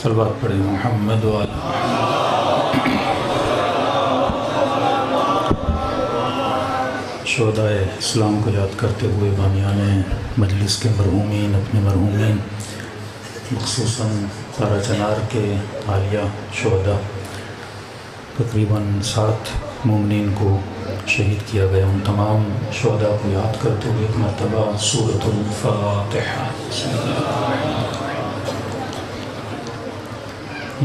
صلوات پڑھیں محمد شہدائے اسلام کو یاد کرتے ہوئے بانیان مجلس کے مرحومین، اپنے مرحومین خصوصاً تارا چنار کے عالیہ شہداء تقریباً 7 مومنین کو شہید کیا گیا، ان تمام شہداء کو یاد کرتے ہوئے ایک مرتبہ سورۃ الفاتحہ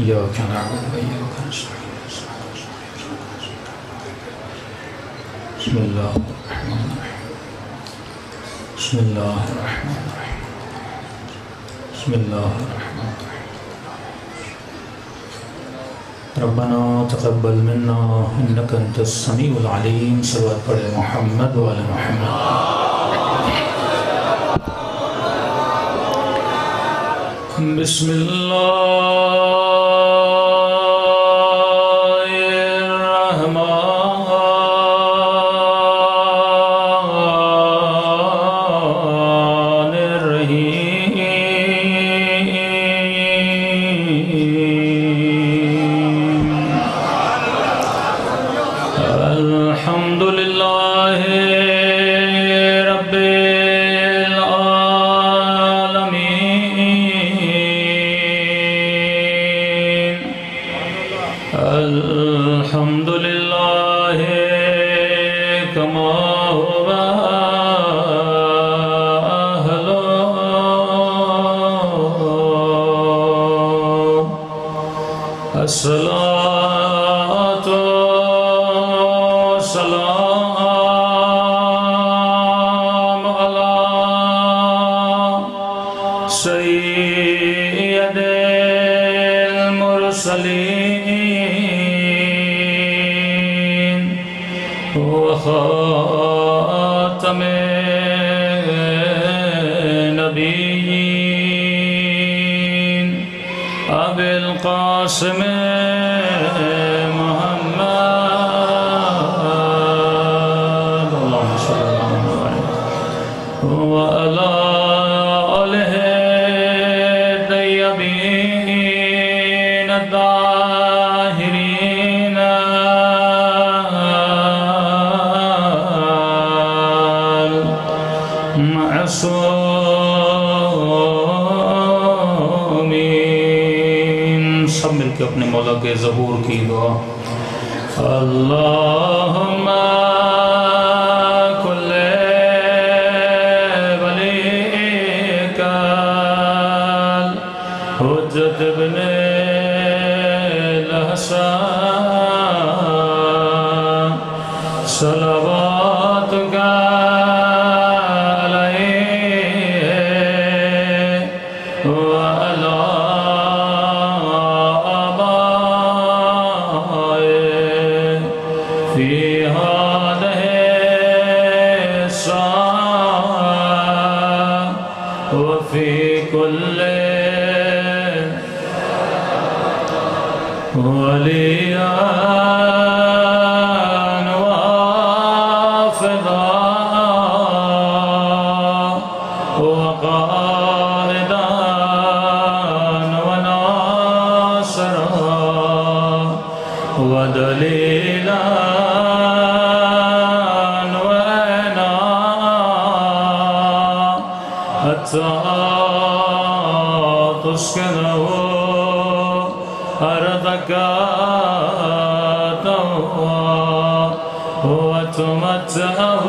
إياك نعبد وإياك نستعين بسم الله الرحمن الرحيم بسم الله الرحمن الرحيم بسم الله الرحمن الرحيم ربنا تقبل منا إنك أنت السميع العليم صلوات پڑھے محمد وعلى محمد بسم الله سب مل کے اپنے مولا کے ظہور کی دعا اللہم کل ولیک حجت ابن الحسن صلواتک وتمتعه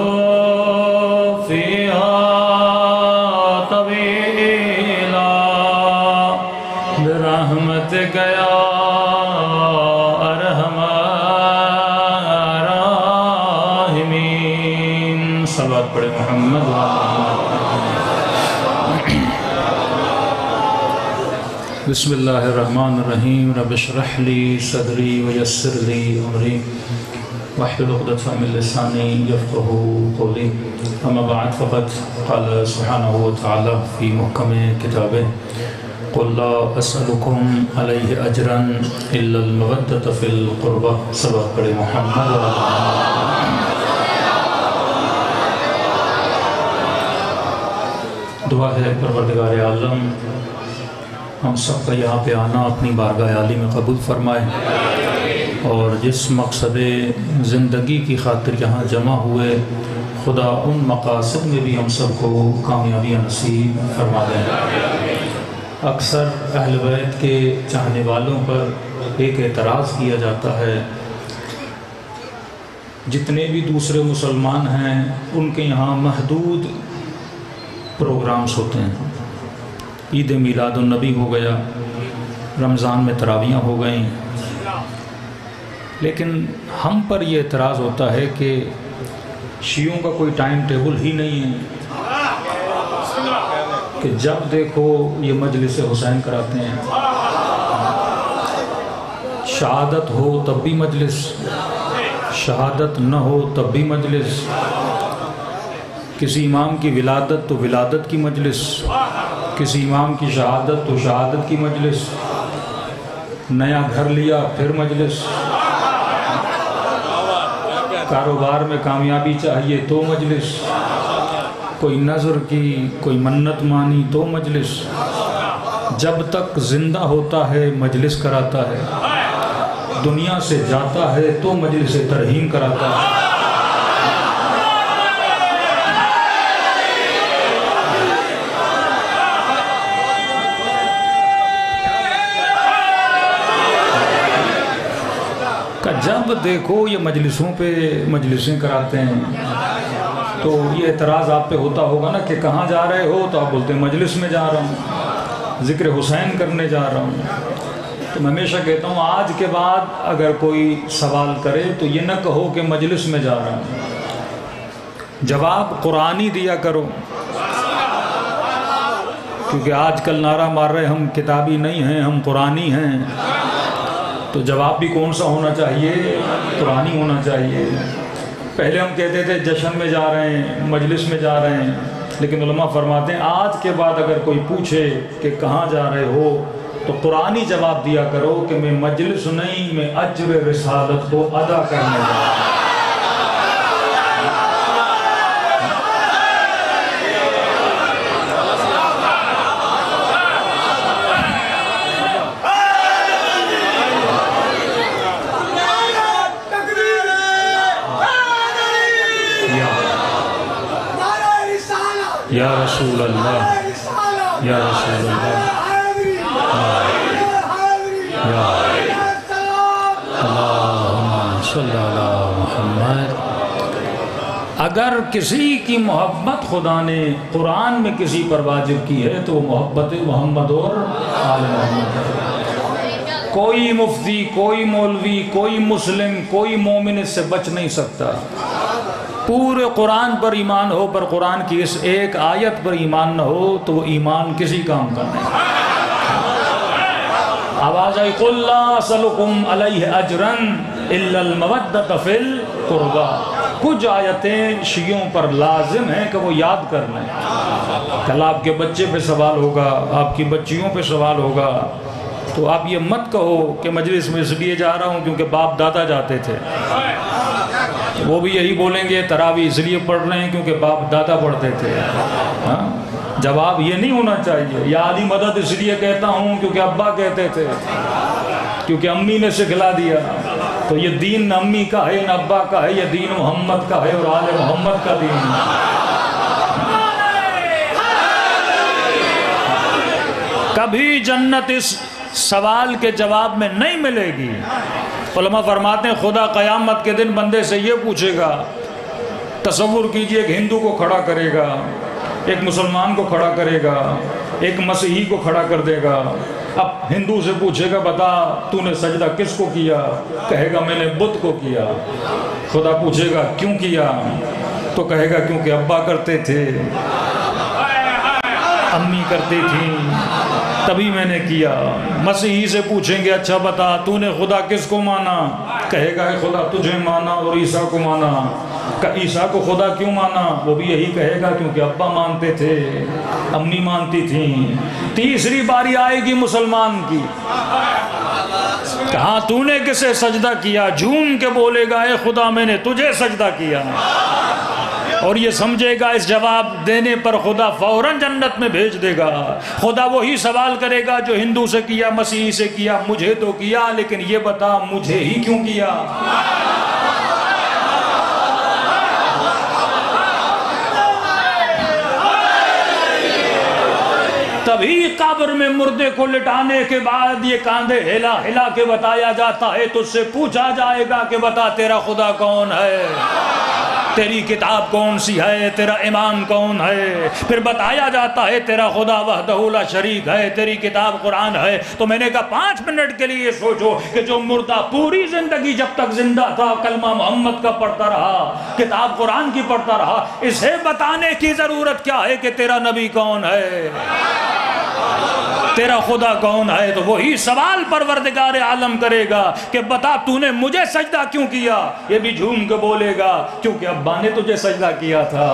فيها طويلا برحمتك يا أرحم الراحمين صلوات پڑھے محمد بسم اللہ الرحمن الرحیم رب اشرح لي صدری ویسر لي امری واحلل عقدۃ من لسانی یفقهوا قولی اما بعد فقد قال سبحانہ وتعالی فی محکم کتابہ قل لا اسألکم علیہ اجرا الا المودۃ فی القربہ صلوات پڑھے محمد دعا ہے پروردگار عالم ہم سب کا یہاں پہ آنا اپنی بارگاہ عالی میں قبول فرمائے، اور جس مقصد زندگی کی خاطر یہاں جمع ہوئے خدا ان مقاصد میں بھی ہم سب کو کامیابیاں نصیب فرما دیں۔ اکثر اہل بیت کے چاہنے والوں پر ایک اعتراض کیا جاتا ہے، جتنے بھی دوسرے مسلمان ہیں ان کے یہاں محدود پروگرامز ہوتے ہیں، عید میلاد النبی ہو گیا، رمضان میں تراویحیں ہو گئیں، لیکن ہم پر یہ اعتراض ہوتا ہے کہ شیعوں کا کوئی ٹائم ٹیبل ہی نہیں ہے کہ جب دیکھو یہ مجلس حسین کراتے ہیں، شہادت ہو تب بھی مجلس، شہادت نہ ہو تب بھی مجلس، کسی امام کی ولادت تو ولادت کی مجلس، کسی امام کی شہادت تو شہادت کی مجلس، نیا گھر لیا پھر مجلس، کاروبار میں کامیابی چاہیے تو مجلس، کوئی نظر کی کوئی منت مانی تو مجلس، جب تک زندہ ہوتا ہے مجلس کراتا ہے، دنیا سے جاتا ہے تو مجلس ترحیم کراتا ہے۔ جب دیکھو یہ مجلسوں پہ مجلسیں کراتے ہیں، تو یہ اعتراض آپ پہ ہوتا ہوگا نا کہ کہاں جا رہے ہو، تو آپ بولتے ہیں مجلس میں جا رہا ہوں، ذکر حسین کرنے جا رہا ہوں۔ تو میں ہمیشہ کہتا ہوں آج کے بعد اگر کوئی سوال کرے تو یہ نہ کہو کہ مجلس میں جا رہا ہوں، جواب قرآنی دیا کرو، کیونکہ آج کل نعرہ مار رہے ہم کتابی نہیں ہیں ہم قرآنی ہیں، تو جواب بھی کون سا ہونا چاہیے؟ قرآنی ہونا چاہیے۔ پہلے ہم کہتے تھے جشن میں جا رہے ہیں، مجلس میں جا رہے ہیں، لیکن علماء فرماتے ہیں آج کے بعد اگر کوئی پوچھے کہ کہاں جا رہے ہو تو قرآنی جواب دیا کرو کہ میں مجلس نہیں، میں اجر رسالت کو ادا کرنے جا رہا ہوں۔ یا رسول اللہ، یا رسول اللہ، اللہم صلی علی محمد۔ اگر کسی کی محبت خدا نے قرآن میں کسی پر واجب کی ہے تو وہ محبت محمد اور آل محمد ہے۔ کوئی مفتی، کوئی مولوی، کوئی مسلم، کوئی مومن اس سے بچ نہیں سکتا۔ پورے قرآن پر ایمان ہو پر قرآن کی اس ایک آیت پر ایمان نہ ہو تو وہ ایمان کسی کام کا نہیں۔ آواز آئی قُلْ لَا أَسْأَلُكُمْ عَلَيْهِ أَجْرًا إِلَّا الْمَوَدَّةَ فِي الْقُرْبَى۔ کچھ آیتیں شیعوں پر لازم ہیں کہ وہ یاد کر لیں۔ کل آپ کے بچے پہ سوال ہوگا، آپ کی بچیوں پہ سوال ہوگا، تو آپ یہ مت کہو کہ مجلس میں اس لیے جا رہا ہوں کیونکہ باپ دادا جاتے تھے، وہ بھی یہی بولیں گے تراویح اس لیے پڑھ رہے ہیں کیونکہ باپ دادا پڑھتے تھے۔ جواب یہ نہیں ہونا چاہیے، یا علی مدد اس لیے کہتا ہوں کیونکہ ابا کہتے تھے، کیونکہ امی نے سکھلا دیا۔ تو یہ دین نہ امی کا ہے نہ ابا کا ہے، یہ دین محمد کا ہے اور آل محمد کا دین ہے۔ کبھی جنت اس سوال کے جواب میں نہیں ملے گی۔ علماء فرماتے ہیں خدا قیامت کے دن بندے سے یہ پوچھے گا، تصور کیجئے ایک ہندو کو کھڑا کرے گا، ایک مسلمان کو کھڑا کرے گا، ایک مسیحی کو کھڑا کر دے گا۔ اب ہندو سے پوچھے گا بتا تو نے سجدہ کس کو کیا؟ کہے گا میں نے بت کو کیا۔ خدا پوچھے گا کیوں کیا؟ تو کہے گا کیونکہ ابا کرتے تھے، امی کرتی تھیں، تبھی میں نے کیا۔ مسیحی سے پوچھیں گے اچھا بتا تو نے خدا کس کو مانا؟ کہے گا خدا تجھے مانا اور عیسیٰ کو مانا۔ عیسیٰ کو خدا کیوں مانا؟ وہ بھی یہی کہے گا کیونکہ ابا مانتے تھے، امی مانتی تھیں۔ تیسری باری آئے گی مسلمان کی، کہاں تو نے کسے سجدہ کیا؟ جھوم کے بولے گا اے خدا میں نے تجھے سجدہ کیا۔ اور یہ سمجھے گا اس جواب دینے پر خدا فوراً جنت میں بھیج دے گا. خدا وہی سوال کرے گا جو ہندو سے کیا، مسیحی سے کیا، مجھے تو کیا، لیکن یہ بتا مجھے ہی کیوں کیا؟ تبھی قبر میں مردے کو لٹانے کے بعد یہ کاندھے ہلا ہلا کے بتایا جاتا ہے، تجھ سے پوچھا جائے گا کہ بتا تیرا خدا کون ہے، تیری کتاب کون سی ہے، تیرا امام کون ہے. پھر بتایا جاتا ہے تیرا خدا وحدہ لا شریک ہے، تیری کتاب قرآن ہے. تو میں نے کہا 5 منٹ کے لیے سوچو کہ جو مردہ پوری زندگی جب تک زندہ تھا کلمہ محمد کا پڑھتا رہا، کتاب قرآن کی پڑھتا رہا، اسے بتانے کی ضرورت کیا ہے کہ تیرا نبی کون ہے، تیرا خدا کون ہے؟ تو وہی سوال پروردگار عالم کرے گا کہ بتا تو نے مجھے سجدہ کیوں کیا؟ یہ بھی جھوم کے بولے گا کیونکہ ابا نے تجھے سجدہ کیا تھا،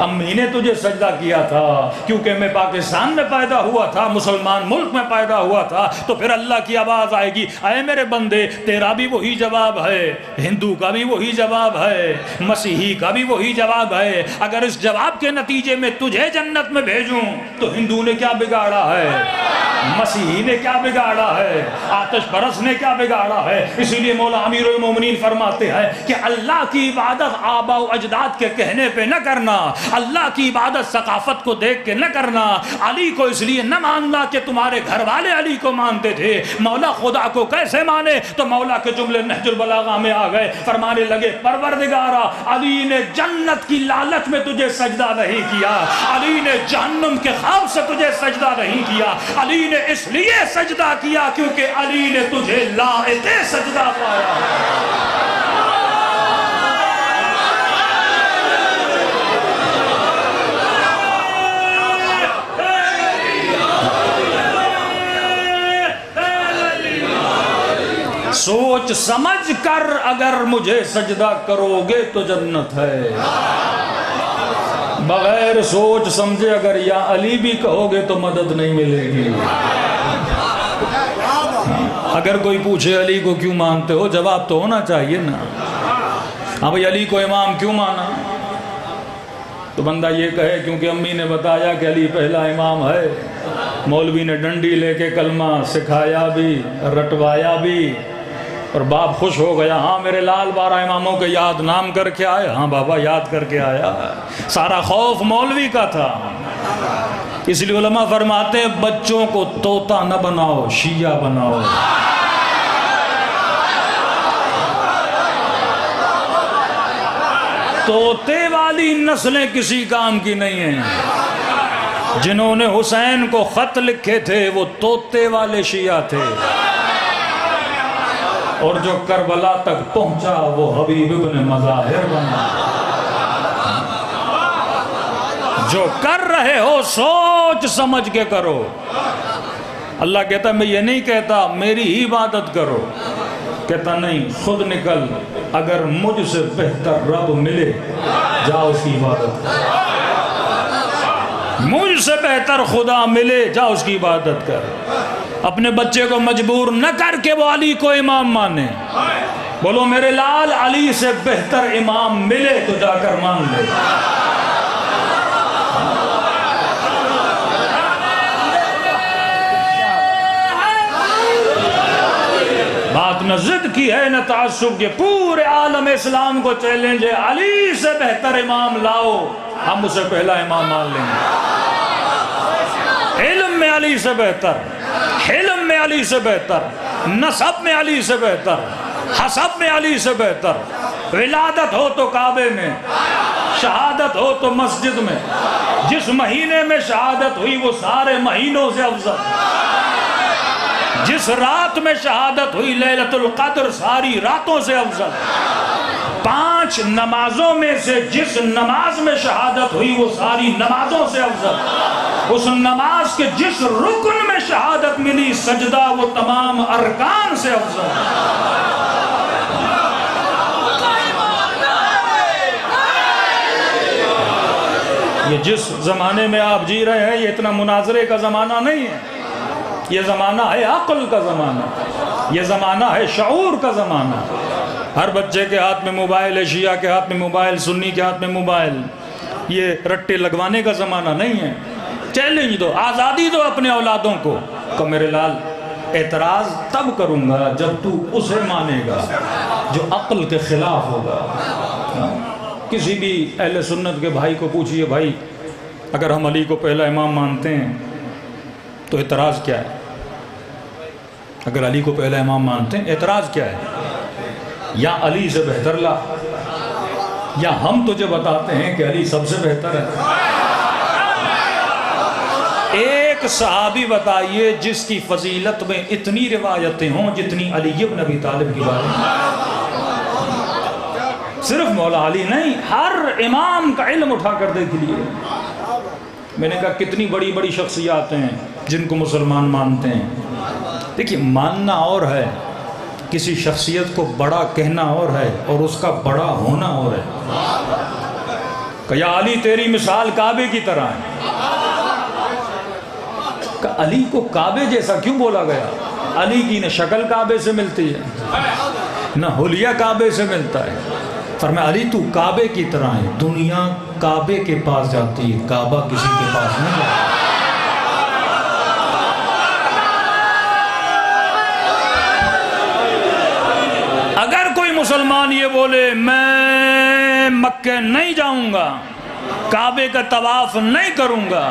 امی نے تجھے سجدہ کیا تھا، کیونکہ میں پاکستان میں پیدا ہوا تھا، مسلمان ملک میں پیدا ہوا تھا. تو پھر اللہ کی آواز آئے گی، اے میرے بندے تیرا بھی وہی جواب ہے، ہندو کا بھی وہی جواب ہے، مسیحی کا بھی وہی جواب ہے. اگر اس جواب کے نتیجے میں تجھے جنت میں بھیجوں تو ہندو نے کیا بگاڑا ہے، مسیحی نے کیا بگاڑا ہے، آتش پرست نے کیا بگاڑا ہے؟ اسی لیے مولا امیر المومنین فرماتے ہیں کہ اللہ کی عبادت آباء و اجداد کے کہنے پہ نہ کرنا، اللہ کی عبادت ثقافت کو دیکھ کے نہ کرنا. علی کو اس لیے نہ ماننا کہ تمہارے گھر والے علی کو مانتے تھے. مولا خدا کو کیسے مانے؟ تو مولا کے جملے نہج البلاغہ میں آ گئے، فرمانے لگے پروردگارا علی نے جنت کی لالچ میں تجھے سجدہ نہیں کیا، علی نے جہنم کے خوف سے تجھے سجدہ نہیں کیا، علی نے اس لیے سجدہ کیا کیونکہ علی نے تجھے لائق سجدہ پایا. سوچ سمجھ کر اگر مجھے سجدہ کرو گے تو جنت ہے، بغیر سوچ سمجھے اگر یا علی بھی کہو گے تو مدد نہیں ملے گی. اگر کوئی پوچھے علی کو کیوں مانتے ہو، جواب تو ہونا چاہیے نا. ہاں بھئی علی کو امام کیوں مانا؟ تو بندہ یہ کہے کیونکہ امی نے بتایا کہ علی پہلا امام ہے، مولوی نے ڈنڈی لے کے کلمہ سکھایا بھی، رٹوایا بھی، اور باپ خوش ہو گیا، ہاں میرے لال 12 اماموں کے یاد نام کر کے آئے، ہاں بابا یاد کر کے آیا. سارا خوف مولوی کا تھا. اس لیے علماء فرماتے ہیں بچوں کو طوطا نہ بناؤ، شیعہ بناؤ. طوطے والی نسلیں کسی کام کی نہیں ہیں. جنہوں نے حسین کو خط لکھے تھے وہ طوطے والے شیعہ تھے، اور جو کربلا تک پہنچا وہ حبیب ابن مظاہر بنا. جو کر رہے ہو سوچ سمجھ کے کرو. اللہ کہتا میں یہ نہیں کہتا میری ہی عبادت کرو، کہتا نہیں خود نکل، اگر مجھ سے بہتر رب ملے جاؤ اس کی عبادت کر، مجھ سے بہتر خدا ملے جاؤ اس کی عبادت کر. اپنے بچے کو مجبور نہ کر کے وہ علی کو امام مانے. بولو میرے لال علی سے بہتر امام ملے تو جا کر مان لے. بات نہ ضد کی ہے نہ تعصب کی، پورے عالم اسلام کو چیلنج ہے، علی سے بہتر امام لاؤ، ہم اسے پہلا امام مان لیں گے. علم میں علی سے بہتر، حلم میں علی سے بہتر، نسب میں علی سے بہتر، حسب میں علی سے بہتر. ولادت ہو تو کعبے میں، شہادت ہو تو مسجد میں. جس مہینے میں شہادت ہوئی وہ سارے مہینوں سے افضل. جس رات میں شہادت ہوئی لیلۃ القدر ساری راتوں سے افضل. 5 نمازوں میں سے جس نماز میں شہادت ہوئی وہ ساری نمازوں سے افضل. اس نماز کے جس رکن میں شہادت ملی سجدہ وہ تمام ارکان سے افضل. یہ جس زمانے میں آپ جی رہے ہیں یہ اتنا مناظرے کا زمانہ نہیں ہے. یہ زمانہ ہے عقل کا زمانہ، یہ زمانہ ہے شعور کا زمانہ. ہر بچے کے ہاتھ میں موبائل ہے، شیعہ کے ہاتھ میں موبائل، سنی کے ہاتھ میں موبائل. یہ رٹے لگوانے کا زمانہ نہیں ہے. چیلنج دو، آزادی دو اپنے اولادوں کو کہ میرے لال اعتراض تب کروں گا جب تو اسے مانے گا جو عقل کے خلاف ہوگا. کسی بھی اہل سنت کے بھائی کو پوچھئے، بھائی اگر ہم علی کو پہلا امام مانتے ہیں تو اعتراض کیا ہے؟ اگر علی کو پہلا امام مانتے ہیں اعتراض کیا ہے؟ یا علی سے بہتر لا، یا ہم تجھے بتاتے ہیں کہ علی سب سے بہتر ہے. ایک صحابی بتائیے جس کی فضیلت میں اتنی روایتیں ہوں جتنی علی بن ابی طالب کی بارے میں. صرف مولا علی نہیں، ہر امام کا علم اٹھا کر دیکھ لیے. میں نے کہا کتنی بڑی بڑی شخصیات ہیں جن کو مسلمان مانتے ہیں. دیکھیے ماننا اور ہے، کسی شخصیت کو بڑا کہنا اور ہے، اور اس کا بڑا ہونا اور ہے. کہ یا علی تیری مثال کعبے کی طرح ہے. کہ علی کو کعبے جیسا کیوں بولا گیا؟ علی کی نہ شکل کعبے سے ملتی ہے نہ حلیہ کعبے سے ملتا ہے. فرمایا علی تو کعبے کی طرح ہے. دنیا کعبے کے پاس جاتی ہے، کعبہ کسی کے پاس نہیں جاتا. اگر کوئی مسلمان یہ بولے میں مکہ نہیں جاؤں گا، کعبے کا طواف نہیں کروں گا،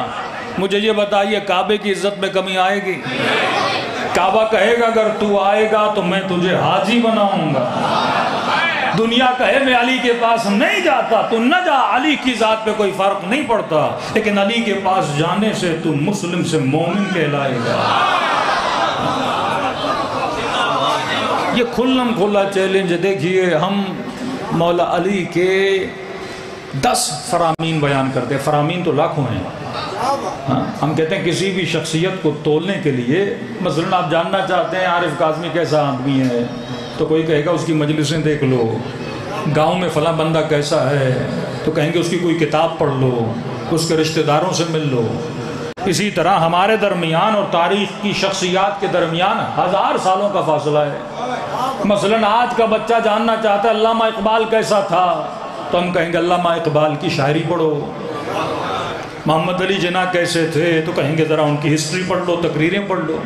مجھے یہ بتائیے کعبے کی عزت میں کمی آئے گی؟ کعبہ کہے گا اگر تو آئے گا تو میں تجھے حاجی بناؤں گا. دنیا کہے میں علی کے پاس نہیں جاتا، تو نہ جا، علی کی ذات پہ کوئی فرق نہیں پڑتا، لیکن علی کے پاس جانے سے تو مسلم سے مومن کہلائے گا. یہ کھلم کھلا چیلنج. دیکھیے ہم مولا علی کے 10 فرامین بیان کرتے ہیں. فرامین تو لاکھوں ہیں. ہم کہتے ہیں کسی بھی شخصیت کو تولنے کے لیے، مثلا آپ جاننا چاہتے ہیں عارف کاظمی کیسا آدمی ہے، تو کوئی کہے گا اس کی مجلسیں دیکھ لو. گاؤں میں فلاں بندہ کیسا ہے، تو کہیں گے اس کی کوئی کتاب پڑھ لو، اس کے رشتہ داروں سے مل لو. اسی طرح ہمارے درمیان اور تاریخ کی شخصیات کے درمیان 1000 سالوں کا فاصلہ ہے. مثلا آج کا بچہ جاننا چاہتا ہے علامہ اقبال کیسا تھا، تو ہم کہیں گے علامہ اقبال کی شاعری پڑھو. محمد علی جناح کیسے تھے، تو کہیں گے ذرا ان کی ہسٹری پڑھ لو، تقریریں پڑھ لو.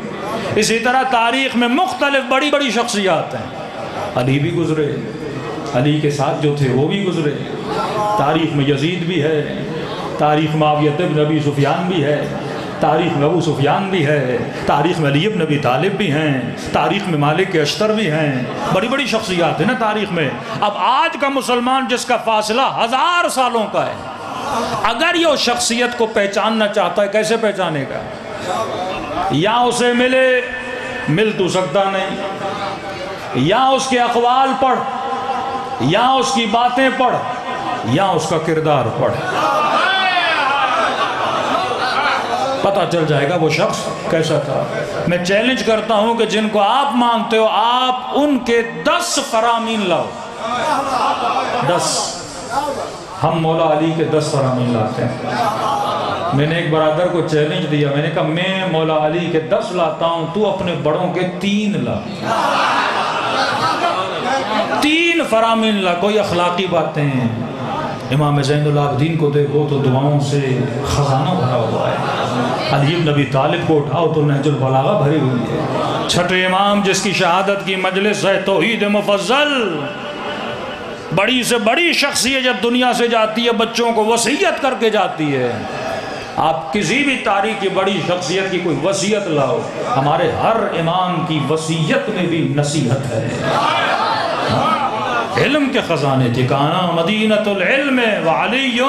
اسی طرح تاریخ میں مختلف بڑی بڑی شخصیات ہیں. علی بھی گزرے، علی کے ساتھ جو تھے وہ بھی گزرے. تاریخ میں یزید بھی ہے، تاریخ معاویہ بن ابی سفیان بھی ہے، تاریخ میں ابو سفیان بھی ہے، تاریخ میں علی بن ابی طالب بھی ہیں، تاریخ میں مالک اشتر بھی ہیں. بڑی بڑی شخصیات ہیں نا تاریخ میں. اب آج کا مسلمان جس کا فاصلہ 1000 سالوں کا ہے، اگر یہ شخصیت کو پہچاننا چاہتا ہے کیسے پہچانے گا؟ یا اسے مل تو سکتا نہیں، یا اس کے اقوال پڑھ، یا اس کی باتیں پڑھ، یا اس کا کردار پڑھ، پتہ چل جائے گا وہ شخص کیسا تھا. میں چیلنج کرتا ہوں کہ جن کو آپ مانتے ہو آپ ان کے 10 فرامین لاؤ. 10. ہم مولا علی کے 10 فرامین لاتے ہیں. میں نے ایک برادر کو چیلنج دیا، میں نے کہا میں مولا علی کے 10 لاتا ہوں، تو اپنے بڑوں کے 3 لا. 3 فرامین لا. کوئی اخلاقی باتیں ہیں. امام زین العابدین کو دیکھو تو دعاؤں سے خزانہ بھرا ہوا ہے. علی بن ابی طالب کو اٹھاؤ تو نہج البلاغہ بھری ہوئی ہے. چھٹے امام جس کی شہادت کی مجلس ہے توحید مفضل. بڑی سے بڑی شخصیت جب دنیا سے جاتی ہے بچوں کو وصیت کر کے جاتی ہے. آپ کسی بھی تاریخ کی بڑی شخصیت کی کوئی وصیت لاؤ، ہمارے ہر امام کی وصیت میں بھی نصیحت ہے. علم کے خزانے ٹھکانا مدینۃ العلم وعلی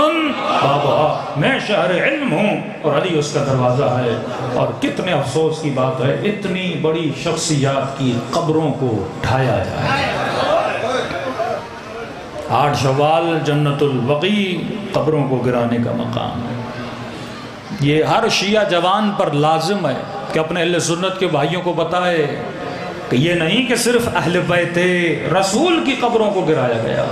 بابا، میں شہر علم ہوں اور علی اس کا دروازہ ہے. اور کتنے افسوس کی بات ہے اتنی بڑی شخصیات کی قبروں کو ڈھایا جائے. 8 شوال جنت البقیع قبروں کو گرانے کا مقام ہے. یہ ہر شیعہ جوان پر لازم ہے کہ اپنے اہل سنت کے بھائیوں کو بتائے کہ یہ نہیں کہ صرف اہل بیت رسول کی قبروں کو گرایا گیا.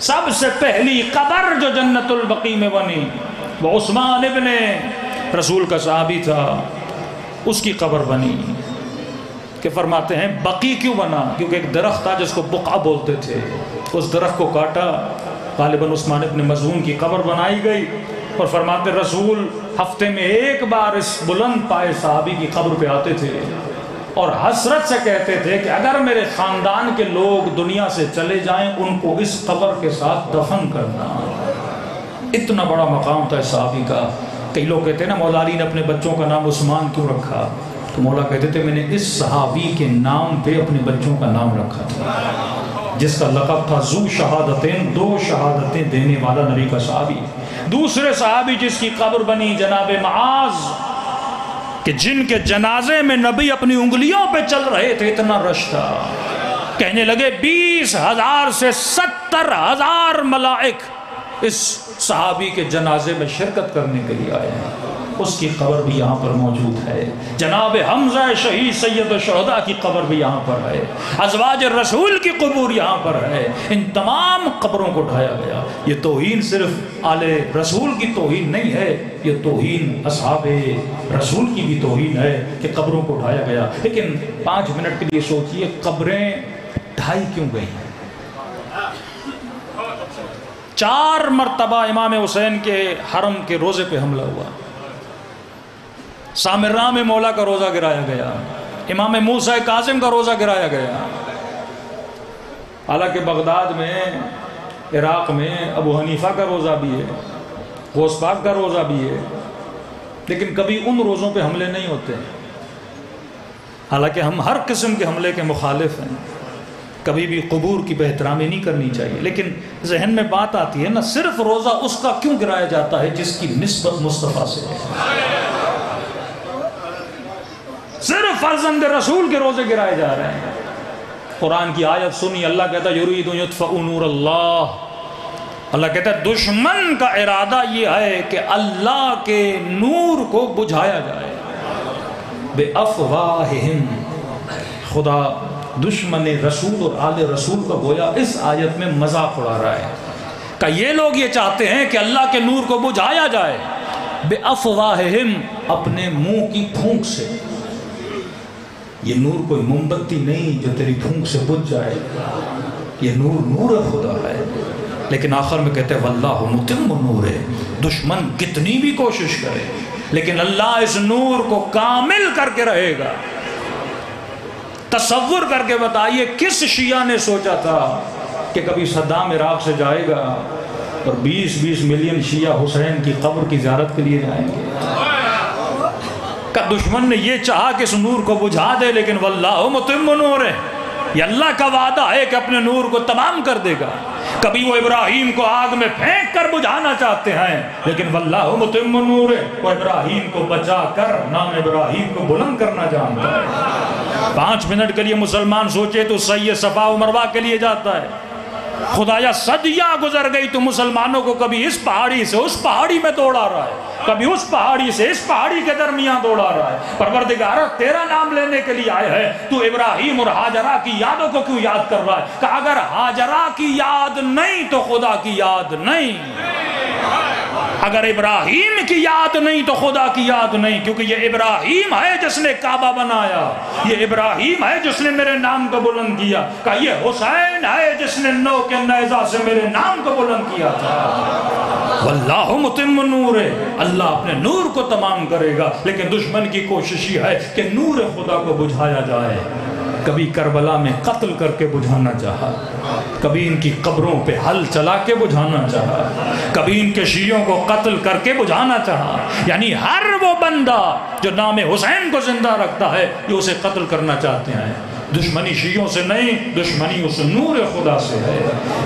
سب سے پہلی قبر جو جنت البقیع میں بنی وہ عثمان ابن رسول کا صحابی تھا، اس کی قبر بنی. کہ فرماتے ہیں بقی کیوں بنا؟ کیونکہ ایک درخت تھا جس کو بقع بولتے تھے، اس درخت کو کاٹا، غالباً عثمان ابن مظعون کی قبر بنائی گئی، اور فرماتے رسول ہفتے میں ایک بار اس بلند پائے صحابی کی قبر پہ آتے تھے اور حسرت سے کہتے تھے کہ اگر میرے خاندان کے لوگ دنیا سے چلے جائیں ان کو اس قبر کے ساتھ دفن کرنا۔ اتنا بڑا مقام تھا اس صحابی کا۔ کئی لوگ کہتے ہیں نا مولا علی نے اپنے بچوں کا نام عثمان کیوں رکھا؟ تو مولا کہتے تھے میں نے اس صحابی کے نام پہ اپنے بچوں کا نام رکھا تھا، جس کا لقب تھا ذو شہادتین، 2 شہادتیں دینے والا نبی کا صحابی۔ دوسرے صحابی جس کی قبر بنی جناب معاذ، کہ جن کے جنازے میں نبی اپنی انگلیوں پہ چل رہے تھے، اتنا رش تھا، کہنے لگے 20,000 سے 70,000 ملائک اس صحابی کے جنازے میں شرکت کرنے کے لیے آئے ہیں۔ اس کی قبر بھی یہاں پر موجود ہے۔ جناب حمزہ شہید سید الشہداء کی قبر بھی یہاں پر ہے۔ ازواج رسول کی قبور یہاں پر ہے۔ ان تمام قبروں کو ڈھایا گیا۔ یہ توہین صرف آل رسول کی توہین نہیں ہے، یہ توہین اصحاب رسول کی بھی توہین ہے کہ قبروں کو ڈھایا گیا۔ لیکن 5 منٹ کے لیے سوچئے قبریں ڈھائی کیوں گئی؟ 4 مرتبہ امام حسین کے حرم کے روزے پہ حملہ ہوا، سامرہ میں مولا کا روزہ گرایا گیا، امام موسیٰ کاظم کا روزہ گرایا گیا۔ حالانکہ بغداد میں، عراق میں ابو حنیفہ کا روزہ بھی ہے، غوث پاک کا روزہ بھی ہے، لیکن کبھی ان روزوں پہ حملے نہیں ہوتے۔ حالانکہ ہم ہر قسم کے حملے کے مخالف ہیں، کبھی بھی قبور کی بے احترامی نہیں کرنی چاہیے، لیکن ذہن میں بات آتی ہے نا، صرف روزہ اس کا کیوں گرایا جاتا ہے جس کی نسبت مصطفیٰ سے ہے؟ صرف فرزند رسول کے روزے گرائے جا رہے ہیں۔ قرآن کی آیت سنی، اللہ کہتا ہے یرید یطفئوا نور اللہ، اللہ کہتا ہے دشمن کا ارادہ یہ ہے کہ اللہ کے نور کو بجھایا جائے۔ بے افواہہم، خدا دشمن رسول اور آل رسول کا گویا اس آیت میں مذاق اڑا رہا ہے کہ یہ لوگ یہ چاہتے ہیں کہ اللہ کے نور کو بجھایا جائے، بے افواہہم، اپنے منہ کی پھونک سے۔ یہ نور کوئی موم بتی نہیں جو تیری پھونک سے بجھ جائے، یہ نور نور خدا ہے۔ لیکن آخر میں کہتے ہیں واللہ متم نور ہے، دشمن کتنی بھی کوشش کرے لیکن اللہ اس نور کو کامل کر کے رہے گا۔ تصور کر کے بتائیے کس شیعہ نے سوچا تھا کہ کبھی صدام عراق سے جائے گا اور 20 ملین شیعہ حسین کی قبر کی زیارت کے لیے جائیں گے؟ کہ دشمن نے یہ چاہا کہ اس نور کو بجھا دے، لیکن واللہ متم نور ہے، یہ اللہ کا وعدہ ہے کہ اپنے نور کو تمام کر دے گا۔ کبھی وہ ابراہیم کو آگ میں پھینک کر بجھانا چاہتے ہیں، لیکن واللہ متم نور ہے، وہ ابراہیم کو بچا کر نام ابراہیم کو بلند کرنا جانتا ہے۔ 5 منٹ کے لیے مسلمان سوچے تو صحیح صفا و مروہ کے لیے جاتا ہے۔ خدایا صدیاں گزر گئی تو مسلمانوں کو کبھی اس پہاڑی سے اس پہاڑی میں دوڑا رہا ہے، کبھی اس پہاڑی سے اس پہاڑی کے درمیان دوڑا رہا ہے۔ پروردگارہ تیرا نام لینے کے لیے آئے ہیں، تو ابراہیم اور ہاجرہ کی یادوں کو کیوں یاد کر رہا ہے؟ کہ اگر ہاجرہ کی یاد نہیں تو خدا کی یاد نہیں، اگر ابراہیم کی یاد نہیں تو خدا کی یاد نہیں، کیونکہ یہ ابراہیم ہے جس نے کعبہ بنایا، یہ ابراہیم ہے جس نے میرے نام کو بلند کیا، کہ یہ حسین ہے جس نے نو کے نیزہ سے میرے نام کو بلند کیا تھا۔ واللہ متم نور ہے، اللہ اپنے نور کو تمام کرے گا، لیکن دشمن کی کوشش یہ ہے کہ نور خدا کو بجھایا جائے۔ کبھی کربلا میں قتل کر کے بجھانا چاہا، کبھی ان کی قبروں پہ حل چلا کے بجھانا چاہا، کبھی ان کے شیعوں کو قتل کر کے بجھانا چاہا۔ یعنی ہر وہ بندہ جو نام حسین کو زندہ رکھتا ہے یہ اسے قتل کرنا چاہتے ہیں۔ دشمنی شیعوں سے نہیں، دشمنی اس نور خدا سے ہے۔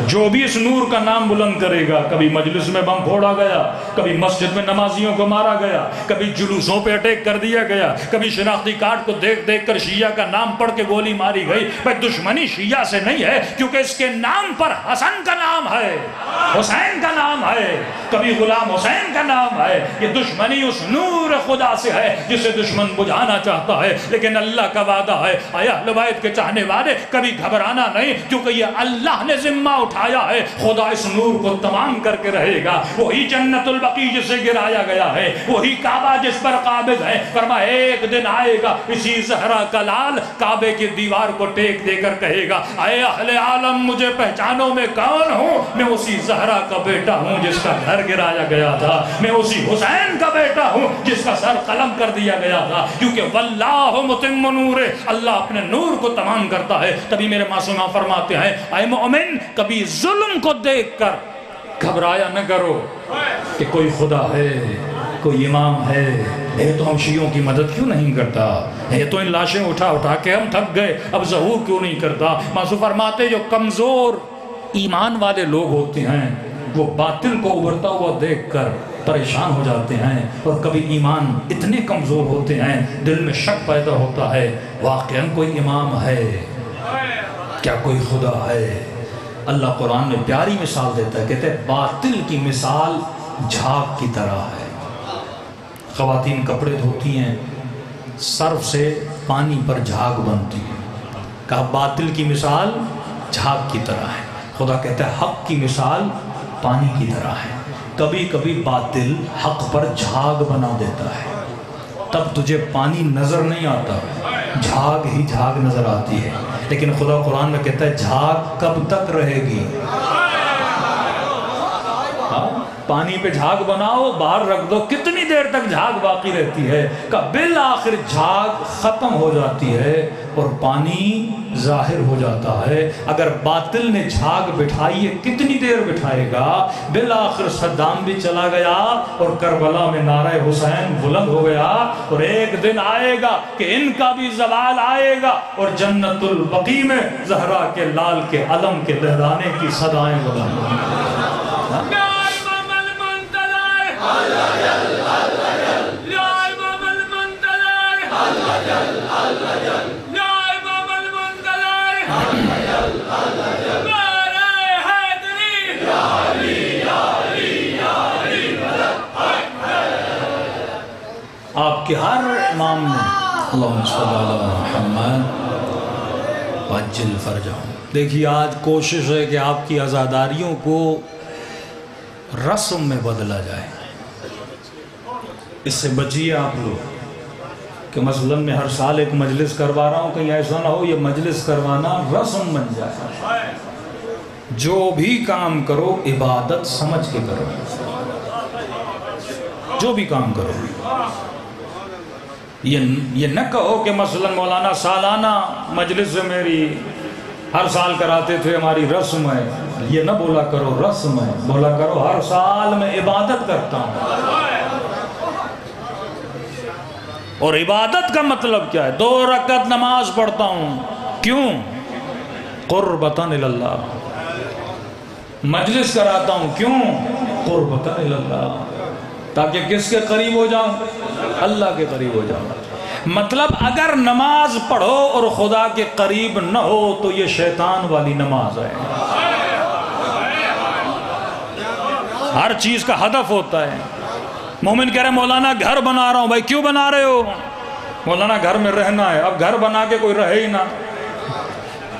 جو بھی اس نور کا نام بلند کرے گا، کبھی مجلس میں بم پھوڑا گیا، کبھی مسجد میں نمازیوں کو مارا گیا، کبھی جلوسوں پہ اٹیک کر دیا گیا، کبھی شناختی کارڈ کو دیکھ دیکھ کر شیعہ کا نام پڑھ کے گولی ماری گئی۔ بھائی دشمنی شیعہ سے نہیں ہے، کیونکہ اس کے نام پر حسن کا نام ہے، حسین کا نام ہے، کبھی غلام حسین کا نام ہے۔ یہ دشمنی اس نور خدا سے ہے جسے دشمن بجھانا چاہتا ہے، لیکن اللہ کا وعدہ ہے، اے اہل بیت ہدایت کے چاہنے والے کبھی گھبرانا نہیں، کیونکہ یہ اللہ نے ذمہ اٹھایا ہے، خدا اس نور کو تمام کر کے رہے گا۔ وہی جنت البقیع جسے گرایا گیا ہے، وہی کعبہ جس پر قابض ہے، فرمایا ایک دن آئے گا اسی زہرا کا لال کعبے کی دیوار کو ٹیک دے کر کہے گا اے اہل عالم مجھے پہچانو میں کون ہوں، میں اسی زہرا کا بیٹا ہوں جس کا گھر گرایا گیا تھا، میں اسی حسین کا بیٹا ہوں جس کا سر قلم کر دیا گیا تھا، کیونکہ واللہ متم نور، اللہ اپنے نور کو تمام کرتا ہے۔ تبھی میرے معصومہ فرماتے ہیں اے مومن کبھی ظلم کو دیکھ کر گھبرایا نہ کرو کہ کوئی خدا ہے، کوئی امام ہے، یہ تو ہم شیعوں کی مدد کیوں نہیں کرتا، یہ تو ان لاشیں اٹھا اٹھا کے ہم تھک گئے اب ظہور کیوں نہیں کرتا۔ معصوم فرماتے جو کمزور ایمان والے لوگ ہوتے ہیں وہ باطل کو ابھرتا ہوا دیکھ کر پریشان ہو جاتے ہیں، اور کبھی ایمان اتنے کمزور ہوتے ہیں دل میں شک پیدا ہوتا ہے واقعاً کوئی امام ہے، کیا کوئی خدا ہے۔ اللہ قرآن میں پیاری مثال دیتا ہے، کہتے ہیں باطل کی مثال جھاگ کی طرح ہے۔ خواتین کپڑے دھوتی ہیں، سرف سے پانی پر جھاگ بنتی ہے، کہا باطل کی مثال جھاگ کی طرح ہے۔ خدا کہتا ہے حق کی مثال پانی کی طرح ہے، کبھی کبھی باطل حق پر جھاگ بنا دیتا ہے، تب تجھے پانی نظر نہیں آتا، جھاگ ہی جھاگ نظر آتی ہے، لیکن خدا قرآن میں کہتا ہے جھاگ کب تک رہے گی؟ پانی پہ جھاگ بناؤ باہر رکھ دو، کتنی دیر تک جھاگ باقی رہتی ہے؟ کہ بالآخر جھاگ ختم ہو جاتی ہے اور پانی ظاہر ہو جاتا ہے۔ اگر باطل نے جھاگ بٹھائی ہے کتنی دیر بٹھائے گا؟ بالآخر صدام بھی چلا گیا اور کربلا میں نعرہ حسین بلند ہو گیا، اور ایک دن آئے گا کہ ان کا بھی زوال آئے گا اور جنت البقیع میں زہرا کے لال کے علم کے لہرانے کی صدائیں بلند ہوں گی۔ آپ کے ہر امام نے اللہم صلی علی محمد وعجل فرجہم۔ دیکھیے آج کوشش ہے کہ آپ کی عزاداریوں کو رسم میں بدلا جائے، اس سے بچیے آپ لوگ کہ مثلا میں ہر سال ایک مجلس کروا رہا ہوں، کہیں ایسا نہ ہو یہ مجلس کروانا رسم بن جائے۔ جو بھی کام کرو عبادت سمجھ کے کرو، جو بھی کام کرو یہ نہ کہو کہ مثلا مولانا سالانہ مجلس سے میری ہر سال کراتے تھے ہماری رسم ہے، یہ نہ بولا کرو رسم ہے، بولا کرو ہر سال میں عبادت کرتا ہوں۔ اور عبادت کا مطلب کیا ہے؟ 2 رکعت نماز پڑھتا ہوں، کیوں؟ قربتاً اللہ۔ مجلس کراتا ہوں، کیوں؟ قربتاً اللہ، تاکہ کس کے قریب ہو جاؤں؟ اللہ کے قریب ہو جاؤں۔ مطلب اگر نماز پڑھو اور خدا کے قریب نہ ہو تو یہ شیطان والی نماز ہے۔ ہر چیز کا ہدف ہوتا ہے۔ مومن کہہ رہے مولانا گھر بنا رہا ہوں، بھائی کیوں بنا رہے ہو؟ مولانا گھر میں رہنا ہے، اب گھر بنا کے کوئی رہے ہی نہ،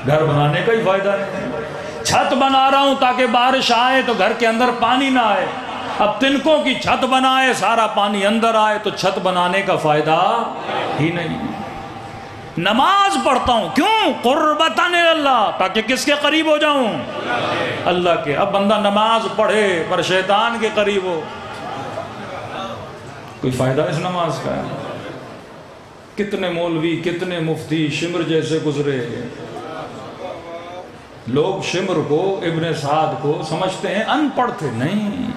گھر بنانے کا ہی فائدہ نہیں۔ چھت بنا رہا ہوں تاکہ بارش آئے تو گھر کے اندر پانی نہ آئے، اب تنکوں کی چھت بنائے سارا پانی اندر آئے تو چھت بنانے کا فائدہ ہی نہیں۔ نماز پڑھتا ہوں، کیوں؟ قربتاً اللہ، تاکہ کس کے قریب ہو جاؤں؟ اللہ کے۔ اب بندہ نماز پڑھے پر شیطان کے قریب ہو، کوئی فائدہ اس نماز کا ہے؟ کتنے مولوی کتنے مفتی شمر جیسے گزرے، لوگ شمر کو ابن سعد کو سمجھتے ہیں ان پڑھ تھے، نہیں۔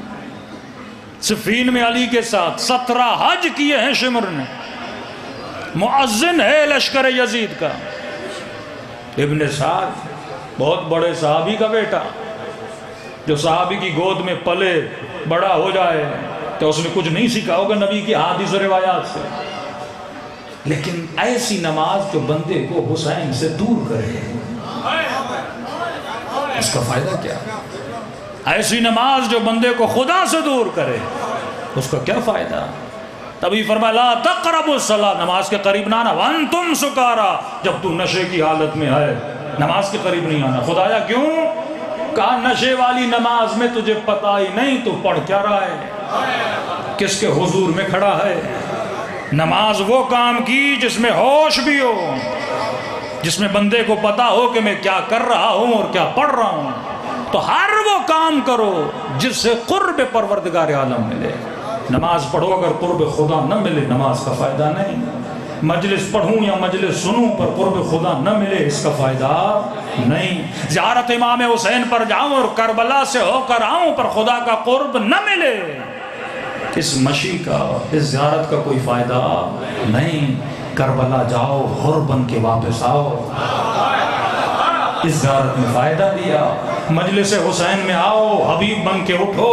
صفین میں علی کے ساتھ 17 حج کیے ہیں شمر نے، مؤذن ہے لشکر یزید کا۔ ابن سعد بہت بڑے صحابی کا بیٹا، جو صحابی کی گود میں پلے بڑا ہو جائے تو اس نے کچھ نہیں سیکھا ہوگا نبی کی حدیث و روایات سے، لیکن ایسی نماز جو بندے کو حسین سے دور کرے اس کا فائدہ کیا؟ ایسی نماز جو بندے کو خدا سے دور کرے اس کا کیا فائدہ؟ تبھی فرمایا لا تقربوا الصلاۃ، نماز کے قریب نہ آنا، وانتم سکارا، جب تو نشے کی حالت میں آئے نماز کے قریب نہیں آنا۔ خدایا کیوں؟ کہا نشے والی نماز میں تجھے پتہ ہی نہیں تو پڑھ کیا رہا ہے، کس کے حضور میں کھڑا ہے۔ نماز وہ کام کی جس میں ہوش بھی ہو، جس میں بندے کو پتا ہو کہ میں کیا کر رہا ہوں اور کیا پڑھ رہا ہوں۔ تو ہر وہ کام کرو جس سے قرب پروردگار عالم ملے۔ نماز پڑھو اگر قرب خدا نہ ملے نماز کا فائدہ نہیں، مجلس پڑھوں یا مجلس سنوں پر قرب خدا نہ ملے اس کا فائدہ نہیں، زیارت امام حسین پر جاؤں اور کربلا سے ہو کر آؤں پر خدا کا قرب نہ ملے، اس مشی کا، اس زیارت کا کوئی فائدہ نہیں۔ کربلا جاؤ حر بن کے واپس آؤ، اس زیارت میں فائدہ دیا۔ مجلس حسین میں آؤ حبیب بن کے اٹھو،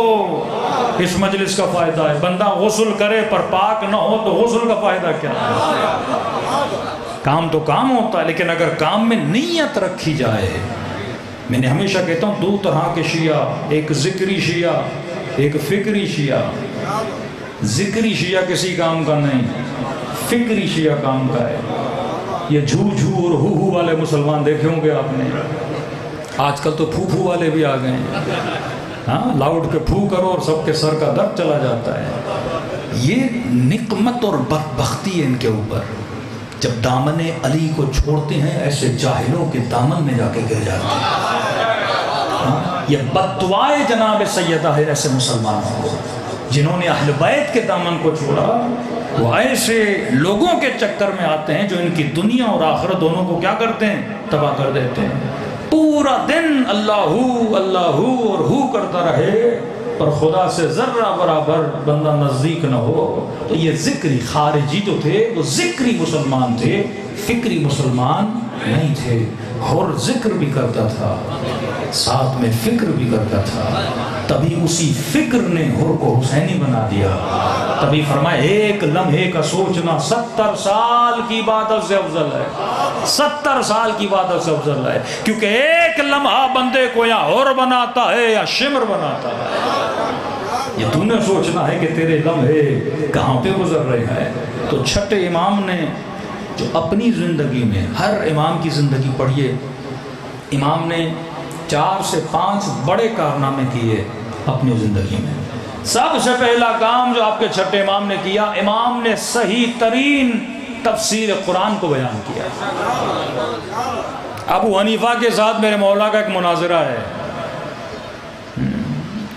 اس مجلس کا فائدہ ہے۔ بندہ غسل کرے پر پاک نہ ہو تو غسل کا فائدہ کیا ہے؟ کام تو کام ہوتا ہے، لیکن اگر کام میں نیت رکھی جائے۔ میں نے ہمیشہ کہتا ہوں دو طرح کے شیعہ، ایک ذکری شیعہ ایک فکری شیعہ۔ ذکری شیعہ کسی کام کا نہیں، فکری شیعہ کام کا ہے۔ یہ جھو جھو اور ہو ہو والے مسلمان دیکھے ہوں گے آپ نے، آج کل تو پھو پھو والے بھی آ گئے ہیں، ہاں لاؤڈ کے پھو کرو اور سب کے سر کا درد چلا جاتا ہے۔ یہ نقمت اور بدبختی ہے ان کے اوپر، جب دامن علی کو چھوڑتے ہیں ایسے جاہلوں کے دامن میں جا کے گر جاتے ہیں۔ یہ بددعائے جناب سیدہ ہے ایسے مسلمانوں کو، جنہوں نے اہل بیت کے دامن کو چھوڑا، وہ ایسے لوگوں کے چکر میں آتے ہیں جو ان کی دنیا اور آخرت دونوں کو کیا کرتے ہیں؟ تباہ کر دیتے ہیں۔ پورا دن اللہ اللہ اور ہو کرتا رہے پر خدا سے ذرہ برابر بندہ نزدیک نہ ہو، تو یہ ذکری خارجی جو تھے وہ ذکری مسلمان تھے، فکری مسلمان نہیں تھے۔ اور ذکر بھی کرتا تھا ساتھ میں فکر بھی کرتا تھا، تبھی اسی فکر نے حر کو حسینی بنا دیا۔ تبھی فرمایا ایک لمحے کا سوچنا 70 سال کی عبادت سے افضل ہے، 70 سال کی عبادت سے افضل ہے، کیونکہ ایک لمحہ بندے کو یا حر بناتا ہے یا شمر بناتا ہے۔ یہ تو نے سوچنا ہے کہ تیرے لمحے کہاں پہ گزر رہے ہیں۔ تو چھٹے امام نے جو اپنی زندگی میں، ہر امام کی زندگی پڑھیے، امام نے 4 سے 5 بڑے کارنامے کیے اپنی زندگی میں۔ سب سے پہلا کام جو آپ کے چھٹے امام نے کیا، امام نے صحیح ترین تفسیر قرآن کو بیان کیا۔ ابو حنیفہ کے ساتھ میرے مولا کا ایک مناظرہ ہے،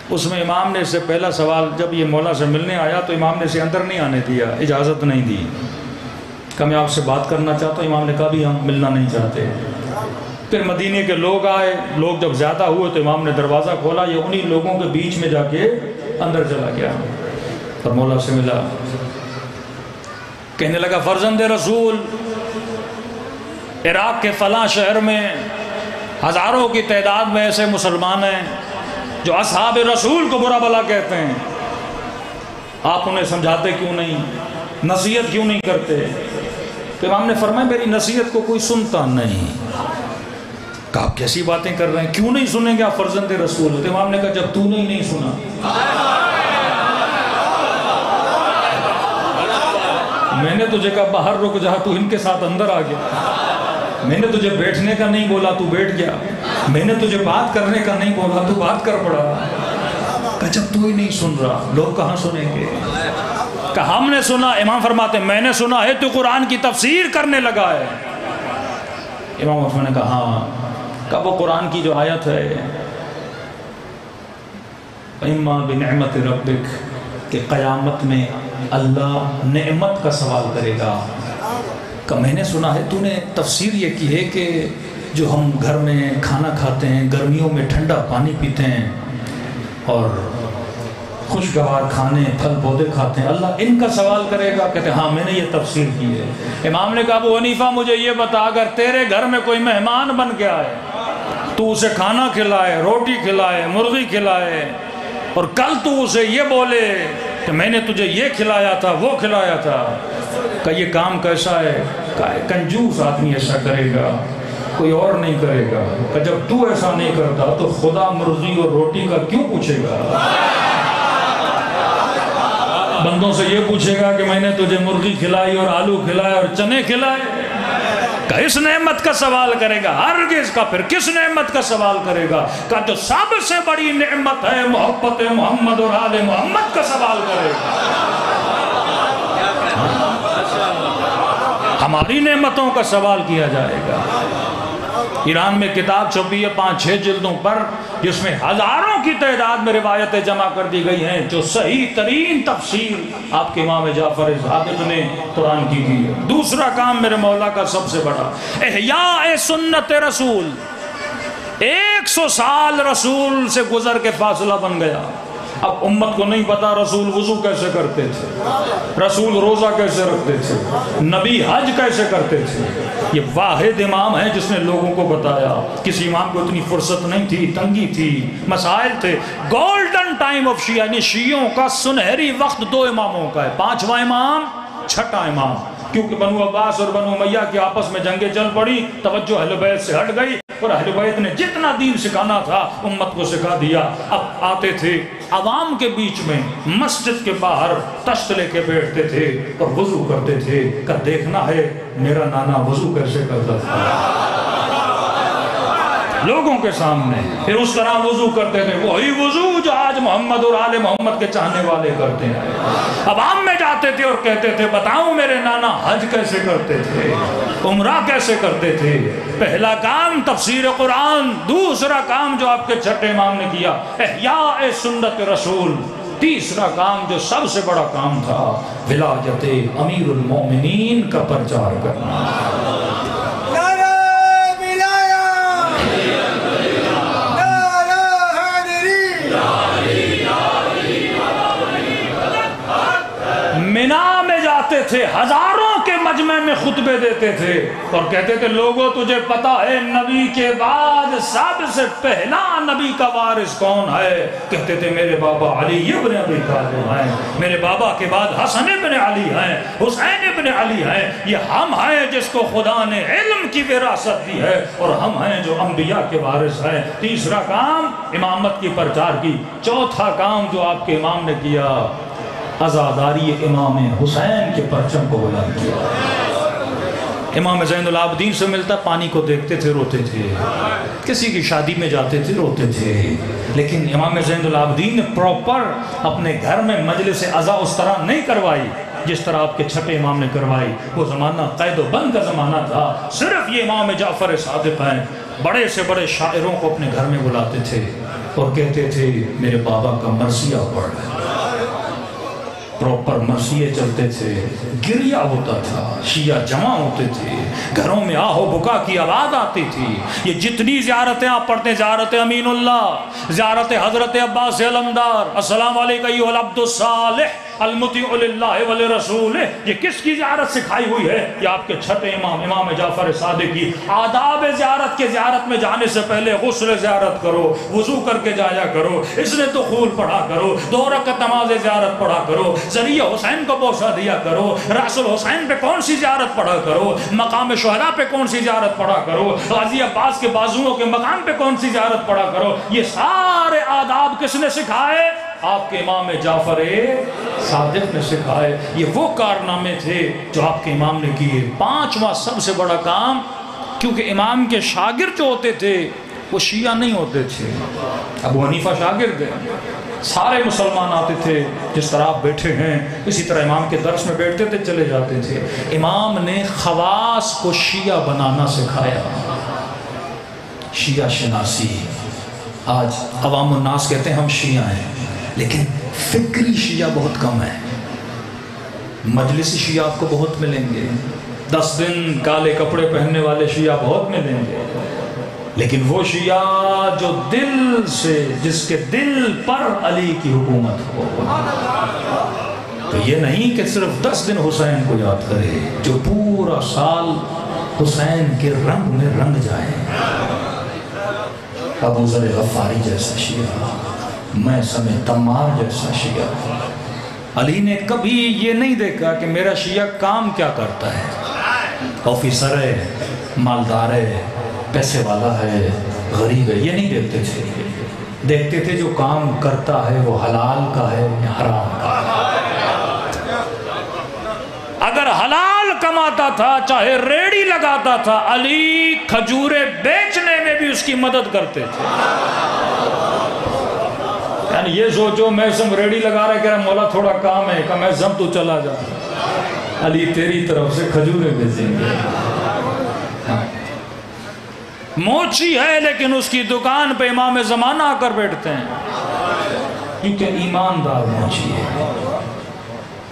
اس میں امام نے اس سے پہلا سوال، جب یہ مولا سے ملنے آیا تو امام نے اسے اندر نہیں آنے دیا، اجازت نہیں دی، کہ میں آپ سے بات کرنا چاہتا ہوں۔ امام نے کہا بھی ہم ملنا نہیں چاہتے۔ پھر مدینے کے لوگ آئے، لوگ جب زیادہ ہوئے تو امام نے دروازہ کھولا، یہ انہی لوگوں کے بیچ میں جا کے اندر چلا گیا اور مولا سے ملا، کہنے لگا فرزند رسول، عراق کے فلاں شہر میں ہزاروں کی تعداد میں ایسے مسلمان ہیں جو اصحاب رسول کو برا بھلا کہتے ہیں، آپ انہیں سمجھاتے کیوں نہیں، نصیحت کیوں نہیں کرتے؟ تو امام نے فرمایا میری نصیحت کو کوئی سنتا نہیں۔ کہا آپ کیسی باتیں کر رہے ہیں، کیوں نہیں سنیں گے آپ فرزند رسول؟ تو امام نے کہا جب تو نے ہی نہیں سنا، میں نے تجھے کہا باہر رک جا، تو ان کے ساتھ اندر آ گیا، میں نے تجھے بیٹھنے کا نہیں بولا تو بیٹھ گیا، میں نے تجھے بات کرنے کا نہیں بولا تو بات کر پڑا۔ کہا جب تو ہی نہیں سن رہا لوگ کہاں سنیں گے؟ کہ ہم نے سنا، امام فرماتے ہیں میں نے سنا ہے تو قرآن کی تفسیر کرنے لگا ہے۔ امام عثمان نے کہا ہاں، کہ وہ قرآن کی جو آیت ہے اما بنعمت ربک، کہ قیامت میں اللہ نعمت کا سوال کرے گا، کہ میں نے سنا ہے تو نے تفسیر یہ کی ہے کہ جو ہم گھر میں کھانا کھاتے ہیں، گرمیوں میں ٹھنڈا پانی پیتے ہیں اور خوشگوار کھانے پھل پودے کھاتے ہیں، اللہ ان کا سوال کرے گا؟ کہتے ہیں ہاں میں نے یہ تفسیر کی ہے۔ امام نے کہا ابو حنیفہ مجھے یہ بتا، اگر تیرے گھر میں کوئی مہمان بن کے آئے، تو اسے کھانا کھلائے، روٹی کھلائے، مرغی کھلائے، اور کل تو اسے یہ بولے کہ میں نے تجھے یہ کھلایا تھا وہ کھلایا تھا، کہ یہ کام کیسا ہے؟ کہ کنجوس آدمی ایسا کرے گا، کوئی اور نہیں کرے گا۔ کہ جب تو ایسا نہیں کرتا تو خدا مرغی اور روٹی کا کیوں پوچھے گا؟ بندوں سے یہ پوچھے گا کہ میں نے تجھے مرغی کھلائی اور آلو کھلائے اور چنے کھلائے؟ اس نعمت کا سوال کرے گا؟ ہرگز کا۔ پھر کس نعمت کا سوال کرے گا؟ کہ جو سب سے بڑی نعمت ہے محبت محمد اور آل محمد کا سوال کرے گا۔ ہماری نعمتوں کا سوال کیا جائے گا۔ ایران میں کتاب چھپی ہے 5-6 جلدوں پر، جس میں ہزاروں کی تعداد میں روایتیں جمع کر دی گئی ہیں جو صحیح ترین تفسیر آپ کے امام جعفر صادق نے قرآن کی ہے۔ دوسرا کام میرے مولا کا سب سے بڑا، احیاء سنت رسول۔ 100 سال رسول سے گزر کے فاصلہ بن گیا۔ اب امت کو نہیں پتا رسول وضو کیسے کرتے تھے، رسول روزہ کیسے رکھتے تھے، نبی حج کیسے کرتے تھے۔ یہ واحد امام ہے جس نے لوگوں کو بتایا۔ کسی امام کو اتنی فرصت نہیں تھی، تنگی تھی، مسائل تھے۔ گولڈن ٹائم آف شیعہ، یعنی شیعوں کا سنہری وقت 2 اماموں کا ہے، 5واں امام، 6واں امام۔ کیونکہ بنو عباس اور بنو امیہ کی آپس میں جنگیں چل پڑی، توجہ اہل بیت سے ہٹ گئی، اور اہل بیت نے جتنا دین سکھانا تھا امت کو سکھا دیا۔ اب آتے تھے عوام کے بیچ میں، مسجد کے باہر تشت لے کے بیٹھتے تھے اور وضو کرتے تھے کہ دیکھنا ہے میرا نانا وضو کیسے کرتا تھا، لوگوں کے سامنے۔ پھر اس طرح وضو کرتے تھے، وہی وضو جو آج محمد اور آل محمد کے چاہنے والے کرتے ہیں۔ عوام میں جاتے تھے اور کہتے تھے بتاؤں میرے نانا حج کیسے کرتے تھے، عمرہ کیسے کرتے تھے۔ پہلا کام تفسیر قرآن، دوسرا کام جو آپ کے 6 امام نے کیا احیاء سنت رسول، تیسرا کام جو سب سے بڑا کام تھا ولایت امیر المومنین کا پرچار کرنا۔ مینا میں جاتے تھے، ہزاروں کے مجمع میں خطبے دیتے تھے اور کہتے تھے لوگوں تجھے پتا ہے نبی کے بعد سب سے پہلا نبی کا وارث کون ہے؟ کہتے تھے میرے بابا علی ابن ابی طالب ہیں، میرے بابا کے بعد حسن ابن علی ہیں، حسین ابن علی ہیں۔ یہ ہم ہیں جس کو خدا نے علم کی وراثت دی ہے اور ہم ہیں جو انبیاء کے وارث ہیں۔ تیسرا کام امامت کی پرچار کی۔ چوتھا کام جو آپ کے امام نے کیا عزاداری امام حسین کے پرچم کو بلند کیا۔ امام زین العابدین سے ملتا، پانی کو دیکھتے تھے روتے تھے، کسی کی شادی میں جاتے تھے روتے تھے، لیکن امام زین العابدین نے پراپر اپنے گھر میں مجلس عزا اس طرح نہیں کروائی جس طرح آپ کے 6 امام نے کروائی۔ وہ زمانہ قید و بند کا زمانہ تھا، صرف یہ امام جعفر صادق ہیں، بڑے سے بڑے شاعروں کو اپنے گھر میں بلاتے تھے اور کہتے تھے میرے بابا کا مرثیہ پڑھ رہے ہیں۔ پراپر مرثیے چلتے تھے، گریہ ہوتا تھا، شیعہ جمع ہوتے تھے، گھروں میں آہ و بکا کی آواز آتی تھی۔ یہ جتنی زیارتیں آپ پڑھتے ہیں، زیارت امین اللہ، زیارت حضرت عباس علمدار، السلام علیکم ایھا العبد الصالح المطیع للہ ولرسولہ، یہ کس کی زیارت سکھائی ہوئی ہے؟ یہ آپ کے 6 امام، امام جعفر صادق کی۔ آداب زیارت کے، زیارت میں جانے سے پہلے غسل زیارت کرو، وضو کر کے جایا کرو، اس نے تو خول پڑھا کرو، 2 رکعت نماز زیارت پڑھا کرو، ذریعہ حسین کو بوسہ دیا کرو، رأس الحسین پہ کون سی زیارت پڑھا کرو، مقام شہداء پہ کون سی زیارت پڑھا کرو، غازی عباس کے بازوؤں کے مقام پہ کون سی زیارت پڑھا کرو۔ یہ سارے آداب کس نے سکھائے؟ آپ کے امام جعفر صادق نے سکھائے۔ یہ وہ کارنامے تھے جو آپ کے امام نے کیے۔ 5واں سب سے بڑا کام، کیونکہ امام کے شاگرد جو ہوتے تھے وہ شیعہ نہیں ہوتے تھے، ابو حنیفہ شاگرد ہے، سارے مسلمان آتے تھے، جس طرح آپ بیٹھے ہیں اسی طرح امام کے درس میں بیٹھتے تھے، چلے جاتے تھے۔ امام نے خواص کو شیعہ بنانا سکھایا، شیعہ شناسی۔ آج عوام الناس کہتے ہیں ہم شیعہ ہیں، لیکن فکری شیعہ بہت کم ہے۔ مجلسی شیعہ آپ کو بہت ملیں گے، 10 دن کالے کپڑے پہننے والے شیعہ بہت ملیں گے، لیکن وہ شیعہ جو دل سے، جس کے دل پر علی کی حکومت ہو، تو یہ نہیں کہ صرف 10 دن حسین کو یاد کرے، جو پورا سال حسین کے رنگ میں رنگ جائے۔ ابو ذر غفاری جیسا شیعہ، میثم تمار جیسا شیعہ۔ علی نے کبھی یہ نہیں دیکھا کہ میرا شیعہ کام کیا کرتا ہے، آفیسر ہے، مالدار ہے، پیسے والا ہے، غریب ہے، یہ نہیں دیکھتے تھے۔ دیکھتے تھے جو کام کرتا ہے وہ حلال کا ہے یا حرام کا ہے۔ حلال کماتا تھا چاہے ریڑھی لگاتا تھا، علی کھجورے بیچنے میں بھی اس کی مدد کرتے تھے۔ یعنی یہ سوچو محسم ریڑھی لگا رہا ہے، کہہ رہا مولا تھوڑا کام ہے، کہ محسم تو چلا جا، علی تیری طرف سے کھجورے بھیجیں گے۔ موچی ہے لیکن اس کی دکان پہ امام زمانہ آ کر بیٹھتے ہیں، کیونکہ ایماندار موچی ہے۔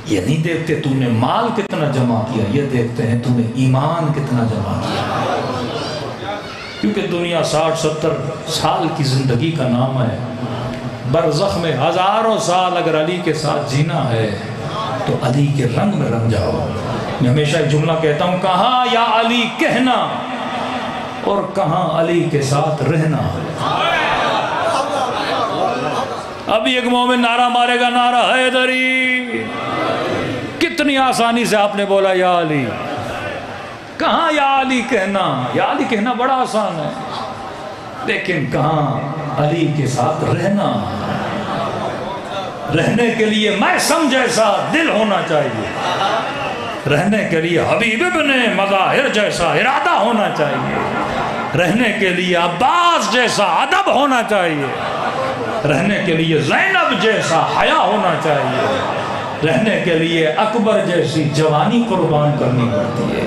یہ نہیں دیکھتے تو نے مال کتنا جمع کیا، یہ دیکھتے ہیں تو نے ایمان کتنا جمع کیا، کیونکہ دنیا 60-70 سال کی زندگی کا نام ہے، برزخ میں ہزاروں سال اگر علی کے ساتھ جینا ہے تو علی کے رنگ میں رنگ جاؤ۔ میں ہمیشہ ایک جملہ کہتا ہوں، کہاں یا علی کہنا اور کہاں علی کے ساتھ رہنا۔ ابھی ایک مومن نعرہ مارے گا، نعرہ حیدری، کتنی آسانی سے آپ نے بولا یا علی۔ کہاں یا علی کہنا؟ یا علی کہنا بڑا آسان ہے، لیکن کہاں علی کے ساتھ رہنا؟ رہنے کے لیے محسم جیسا دل ہونا چاہیے، رہنے کے لیے حبیب ابن مظاہر جیسا ارادہ ہونا چاہیے، رہنے کے لیے عباس جیسا ادب ہونا چاہیے، رہنے کے لیے زینب جیسا حیا ہونا چاہیے، رہنے کے لیے اکبر جیسی جوانی قربان کرنی پڑتی ہے۔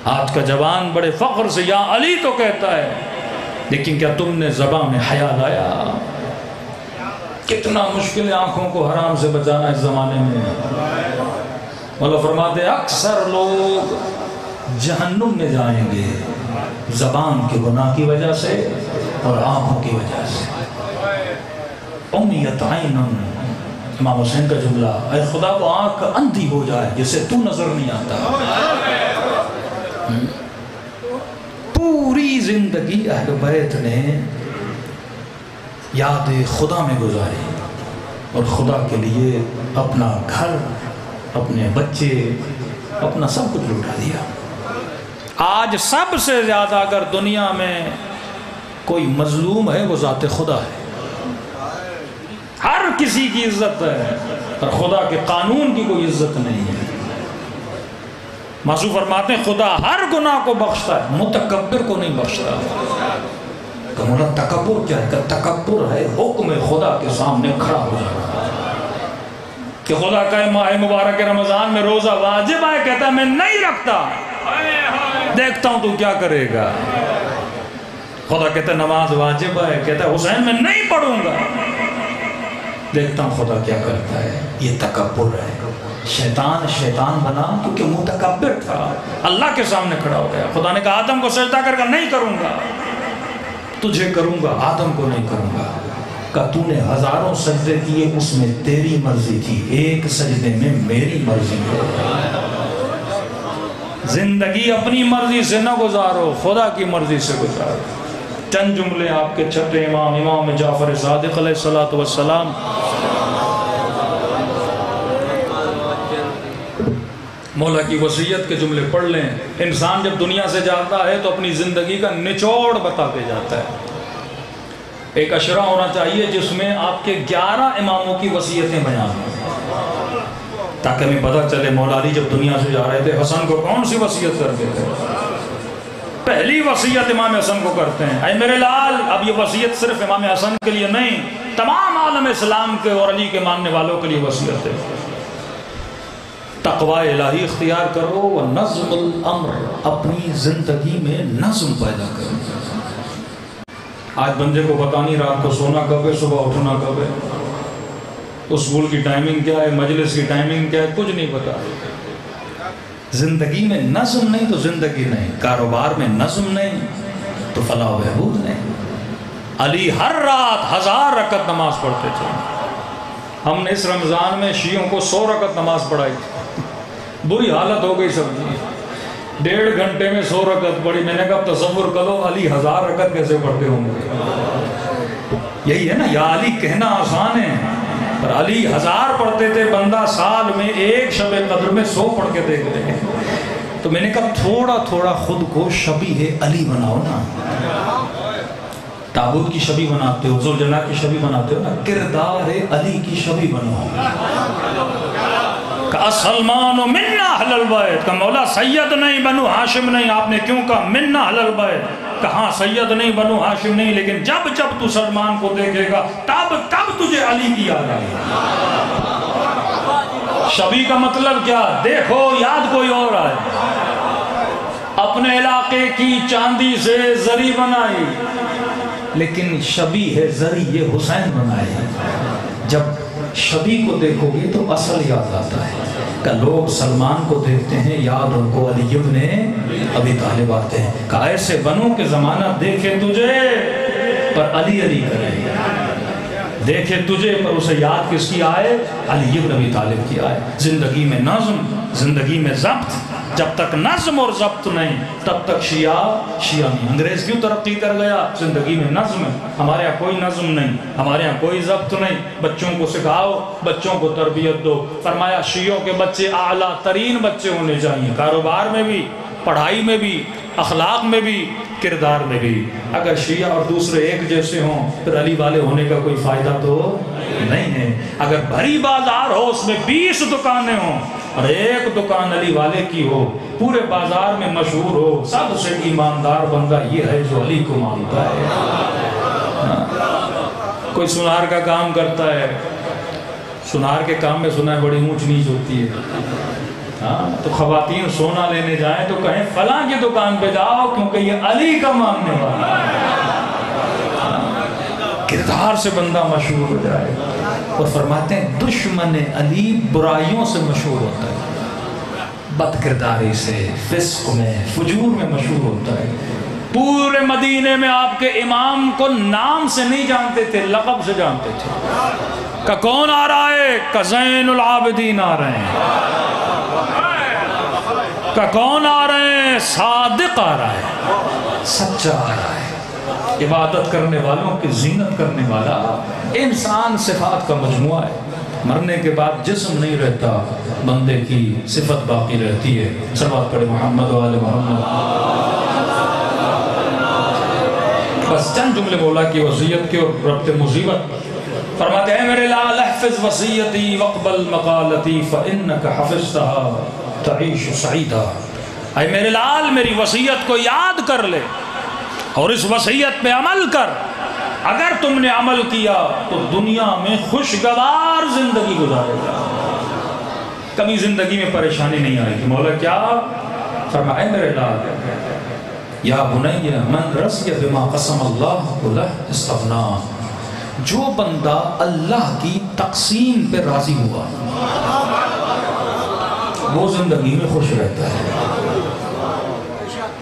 آج کا جوان بڑے فخر سے یا علی تو کہتا ہے، لیکن کیا تم نے زبان میں حیا لایا؟ کتنا مشکل ہے آنکھوں کو حرام سے بچانا اس زمانے میں۔ مولا فرماتے ہیں اکثر لوگ جہنم میں جائیں گے زبان کے گناہ کی وجہ سے اور آنکھوں کی وجہ سے۔ امیت عین، امام حسین کا جملہ، اے خدا وہ آنکھ اندھی ہو جائے جسے تو نظر نہیں آتا۔ پوری زندگی اہل بیت نے یاد خدا میں گزاری اور خدا کے لیے اپنا گھر، اپنے بچے، اپنا سب کچھ لوٹا دیا۔ آج سب سے زیادہ اگر دنیا میں کوئی مظلوم ہے وہ ذات خدا ہے۔ ہر کسی کی عزت ہے اور خدا کے قانون کی کوئی عزت نہیں ہے۔ معصوم فرماتے ہیں خدا ہر گناہ کو بخشتا ہے، متکبر کو نہیں بخشتا۔ کہ مولا تکبر کیا ہے؟ کہ تکبر ہے حکم خدا کے سامنے کھڑا ہو جانا۔ کہ خدا کا ماہ مبارک رمضان میں روزہ واجب ہے، کہتا ہے میں نہیں رکھتا، دیکھتا ہوں تو کیا کرے گا۔ خدا کہتا ہے نماز واجب ہے، کہتا ہے حسین میں نہیں پڑھوں گا، دیکھتا ہوں خدا کیا کرتا ہے۔ یہ تکبر ہے۔ شیطان بنا کیونکہ متکبر تھا، اللہ کے سامنے کھڑا ہو گیا۔ خدا نے کہا آدم کو سجدہ کر نہیں کروں گا، تجھے کروں گا، آدم کو نہیں کروں گا۔ کہ تو نے ہزاروں سجدے کیے، اس میں تیری مرضی تھی، ایک سجدے میں میری مرضی ہے۔ زندگی اپنی مرضی سے نہ گزارو، خدا کی مرضی سے گزارو۔ چند جملے آپ کے چھٹے امام جعفر صادق علیہ السلام مولا کی وصیت کے جملے پڑھ لیں۔ انسان جب دنیا سے جاتا ہے تو اپنی زندگی کا نچوڑ بتا کے جاتا ہے۔ ایک اشرا ہونا چاہیے جس میں آپ کے 11 اماموں کی وصیتیں بیان ہوں، تاکہ ہمیں پتہ چلے مولا علی جب دنیا سے جا رہے تھے حسن کو کون سی وصیت کرتے تھے۔ پہلی وصیت امام حسن کو کرتے ہیں، اے میرے لال۔ اب یہ وصیت صرف امام حسن کے لیے نہیں، تمام عالم اسلام کے اور علی کے ماننے والوں کے لیے وصیت ہے۔ تقوی الہی اختیار کرو و نظم الامر، اپنی زندگی میں نظم پیدا کرو۔ آج بندے کو پتہ نہیں رات کو سونا کب ہے، صبح اٹھنا کب ہے، اسکول کی ٹائمنگ کیا ہے، مجلس کی ٹائمنگ کیا ہے، کچھ نہیں پتا۔ زندگی میں نظم نہیں تو زندگی نہیں، کاروبار میں نظم نہیں تو فلاح و بہبود نہیں۔ علی ہر رات 1000 رکعت نماز پڑھتے تھے۔ ہم نے اس رمضان میں شیعوں کو 100 رکعت نماز پڑھائی تھی، بری حالت ہو گئی سب کی۔ 1.5 گھنٹے میں 100 رکعت پڑھی۔ میں نے کہا تصور کرو علی 1000 رکعت کیسے پڑھتے ہوں گے۔ یہی ہے نا، یا علی کہنا آسان ہے پر علی 1000 پڑھتے تھے۔ بندہ سال میں ایک شب قدر میں 100 پڑھ کے دیکھ لے۔ تو میں نے کہا تھوڑا تھوڑا خود کو شبیہ علی بناؤ نا۔ تابوت کی شبیہ بناتے ہو، ذوالجلال کی شبیہ بناتے ہو نا، کردار علی کی شبیہ بناؤ۔ کہ سلمان و منا اہل البیت، کہ مولا سید نہیں بنو ہاشم نہیں، آپ نے کیوں کہا منا اہل البیت؟ کہاں سید نہیں بنو ہاشم نہیں، لیکن جب جب تو سلمان کو دیکھے گا تب تجھے علی کی یاد آئے گی۔ شبی کا مطلب کیا؟ دیکھو یاد کوئی اور آئے، اپنے علاقے کی چاندی سے زری بنائی، لیکن شبی ہے زری یہ حسین بنائے۔ جب شبی کو دیکھو گے تو اصل یاد آتا ہے کہ لوگ سلمان کو دیکھتے ہیں، یاد ان کو علی ابن ابی طالب آتے ہیں، کہ ایسے بنو کہ زمانہ دیکھے تجھے پر علی علی کرے، دیکھے تجھے پر اسے یاد کس کی آئے؟ علی ابن ابی طالب کی آئے۔ زندگی میں نظم، زندگی میں ضبط، جب تک نظم اور ضبط نہیں تب تک شیعہ نہیں۔ انگریز کیوں ترقی کر گیا؟ زندگی میں نظم ہے، ہمارے یہاں کوئی نظم نہیں، ہمارے یہاں کوئی ضبط نہیں۔ بچوں کو سکھاؤ، بچوں کو تربیت دو۔ فرمایا شیعوں کے بچے اعلیٰ ترین بچے ہونے چاہیے، کاروبار میں بھی، پڑھائی میں بھی، اخلاق میں بھی، کردار میں بھی۔ اگر شیعہ اور دوسرے ایک جیسے ہوں پھر علی والے ہونے کا کوئی فائدہ تو نہیں ہے۔ اگر بھری بازار ہو، اس میں 20 دکانیں ہوں اور ایک دکان علی والے کی ہو، پورے بازار میں مشہور ہو، سب سے ایماندار بندہ یہ ہے جو علی کو مانتا ہے۔ کوئی سنار کا کام کرتا ہے، سنار کے کام میں سنا ہے بڑی اونچ نیچ ہوتی ہے، تو خواتین سونا لینے جائیں تو کہیں فلاں کی دکان پہ جاؤ کیونکہ یہ علی کا ماننے والا ہے۔ کردار سے بندہ مشہور ہو جائے، اور فرماتے ہیں دشمن علی برائیوں سے مشہور ہوتا ہے، بد کرداری سے، فسق میں، فجور میں مشہور ہوتا ہے۔ پورے مدینے میں آپ کے امام کو نام سے نہیں جانتے تھے، لقب سے جانتے تھے کہ کون آ رہا ہے؟ کہ زین العابدین آ رہے ہیں۔ کہ کون آ رہے ہیں؟ صادق آ رہا ہے، سچا آ رہا ہے، عبادت کرنے والوں کی زینت کرنے والا۔ انسان صفات کا مجموعہ ہے، مرنے کے بعد جسم نہیں رہتا، بندے کی صفت باقی رہتی ہے۔ صلوات پڑھے محمد و آل محمد۔ بس چند جملے مولا کی وصیت کے اور ربط مصیبت۔ فرماتے ہیں میرے لال احفظ وصیتی واقبل مقالتی فإنک حفظتها تعیش سعیدہ۔ اے میرے لال میری وصیت کو یاد کر لے اور اس وصیت پہ عمل کر، اگر تم نے عمل کیا تو دنیا میں خوشگوار زندگی گزارے گا، کبھی زندگی میں پریشانی نہیں آئے گی۔ مولا کیا فرمائے میرے لال؟ یا بنی من رضی بما قسم اللہ لہ استغنا، جو بندہ اللہ کی تقسیم پہ راضی ہوا وہ زندگی میں خوش رہتا ہے۔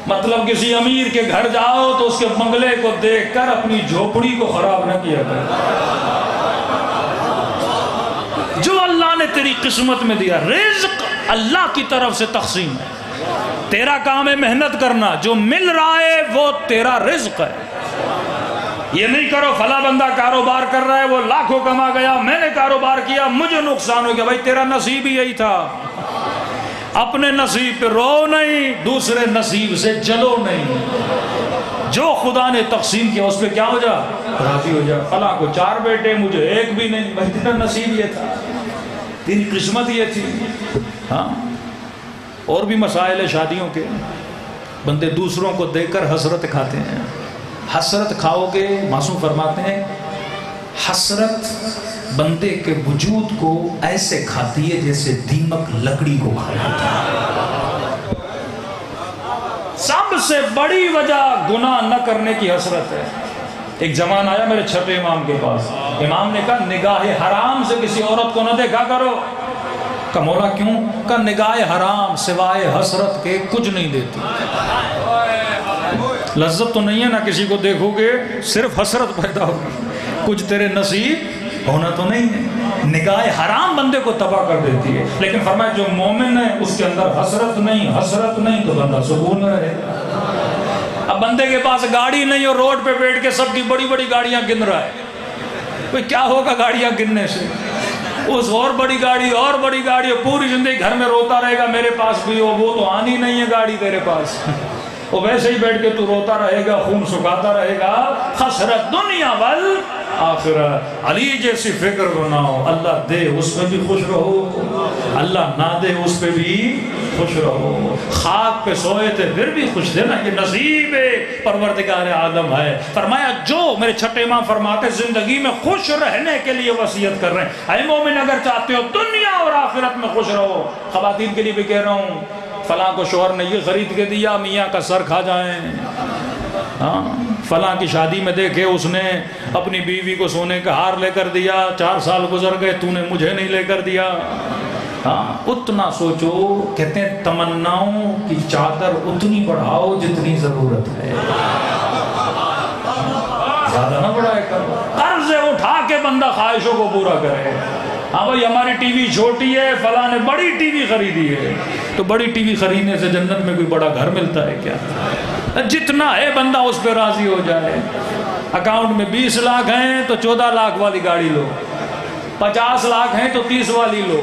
مطلب کسی امیر کے گھر جاؤ تو اس کے بنگلے کو دیکھ کر اپنی جھوپڑی کو خراب نہ کیا کر۔ جو اللہ نے تیری قسمت میں دیا، رزق اللہ کی طرف سے تقسیم ہے، تیرا کام ہے محنت کرنا، جو مل رہا ہے وہ تیرا رزق ہے۔ یہ نہیں کرو فلاں بندہ کاروبار کر رہا ہے وہ لاکھوں کما گیا، میں نے کاروبار کیا مجھے نقصان ہو گیا۔ بھائی تیرا نصیب ہی یہی تھا، اپنے نصیب پہ رو نہیں، دوسرے نصیب سے جلو نہیں۔ جو خدا نے تقسیم کیا اس پہ کیا ہو جا؟ راضی ہو جا۔ فلاں کو 4 بیٹے مجھے 1 بھی نہیں، بھائی تیرا نصیب یہ تھا، تیری قسمت یہ تھی۔ ہاں اور بھی مسائل ہے شادیوں کے، بندے دوسروں کو دیکھ کر حسرت کھاتے ہیں۔ حسرت کھاؤ گے، معصوم فرماتے ہیں حسرت بندے کے وجود کو ایسے کھاتی ہے جیسے دیمک لکڑی کو کھا لیتا ہے۔ سب سے بڑی وجہ گناہ نہ کرنے کی حسرت ہے۔ ایک زمان آیا میرے چھٹے امام کے پاس، امام نے کہا نگاہ حرام سے کسی عورت کو نہ دیکھا کرو۔ کہا مولا کیوں؟ کہا نگاہ حرام سوائے حسرت کے کچھ نہیں دیتی۔ لذت تو نہیں ہے، نہ کسی کو دیکھو گے صرف حسرت پیدا ہوگی، کچھ تیرے نصیب ہونا تو نہیں ہے۔ نگاہ حرام بندے کو تباہ کر دیتی ہے، لیکن فرمایا جو مومن ہے اس کے اندر حسرت نہیں تو بندہ سکون میں رہے۔ اب بندے کے پاس گاڑی نہیں اور روڈ پہ بیٹھ کے سب کی بڑی بڑی گاڑیاں گن رہا ہے، کوئی کیا ہوگا گاڑیاں گننے سے؟ اس اور بڑی گاڑی پوری زندگی گھر میں روتا رہے گا میرے پاس بھی ہو، وہ تو آنی نہیں ہے گاڑی تیرے پاس، وہ ویسے ہی بیٹھ کے تو روتا رہے گا، خون سکھاتا رہے گا۔ خسرت دنیا آخرت۔ علی جیسی فکر بناؤ، اللہ دے اس میں بھی خوش رہو، اللہ نہ دے اس پہ بھی خوش رہو۔ خاک پہ سوئے تھے پھر بھی خوش تھے نا، یہ نصیب پروردگار عالم ہے۔ فرمایا جو میرے چھٹے امام فرماتے زندگی میں خوش رہنے کے لیے وصیت کر رہے ہیں، اے مومن اگر چاہتے ہو دنیا اور آخرت میں خوش رہو، خواتین کے لیے بھی کہہ رہا ہوں، فلاں کو شوہر نے یہ خرید کے دیا، میاں کا سر کھا جائیں۔ ہاں فلاں کی شادی میں دیکھے اس نے اپنی بیوی کو سونے کا ہار لے کر دیا، 4 سال گزر گئے تو نے مجھے نہیں لے کر دیا۔ ہاں اتنا سوچو، کہتے ہیں تمناؤں کی چادر اتنی بڑھاؤ جتنی ضرورت ہے، زیادہ نہ بڑھائے کرو۔ قرضے اٹھا کے بندہ خواہشوں کو پورا کرے، ہاں بھائی ہماری ٹی وی چھوٹی ہے، فلاں نے بڑی ٹی وی خریدی ہے، تو بڑی ٹی وی خریدنے سے جنت میں کوئی بڑا گھر ملتا ہے کیا؟ جتنا ہے بندہ اس پہ راضی ہو جائے۔ اکاؤنٹ میں 20 لاکھ ہیں تو 14 لاکھ والی گاڑی لو، 50 لاکھ ہیں تو 30 والی لو۔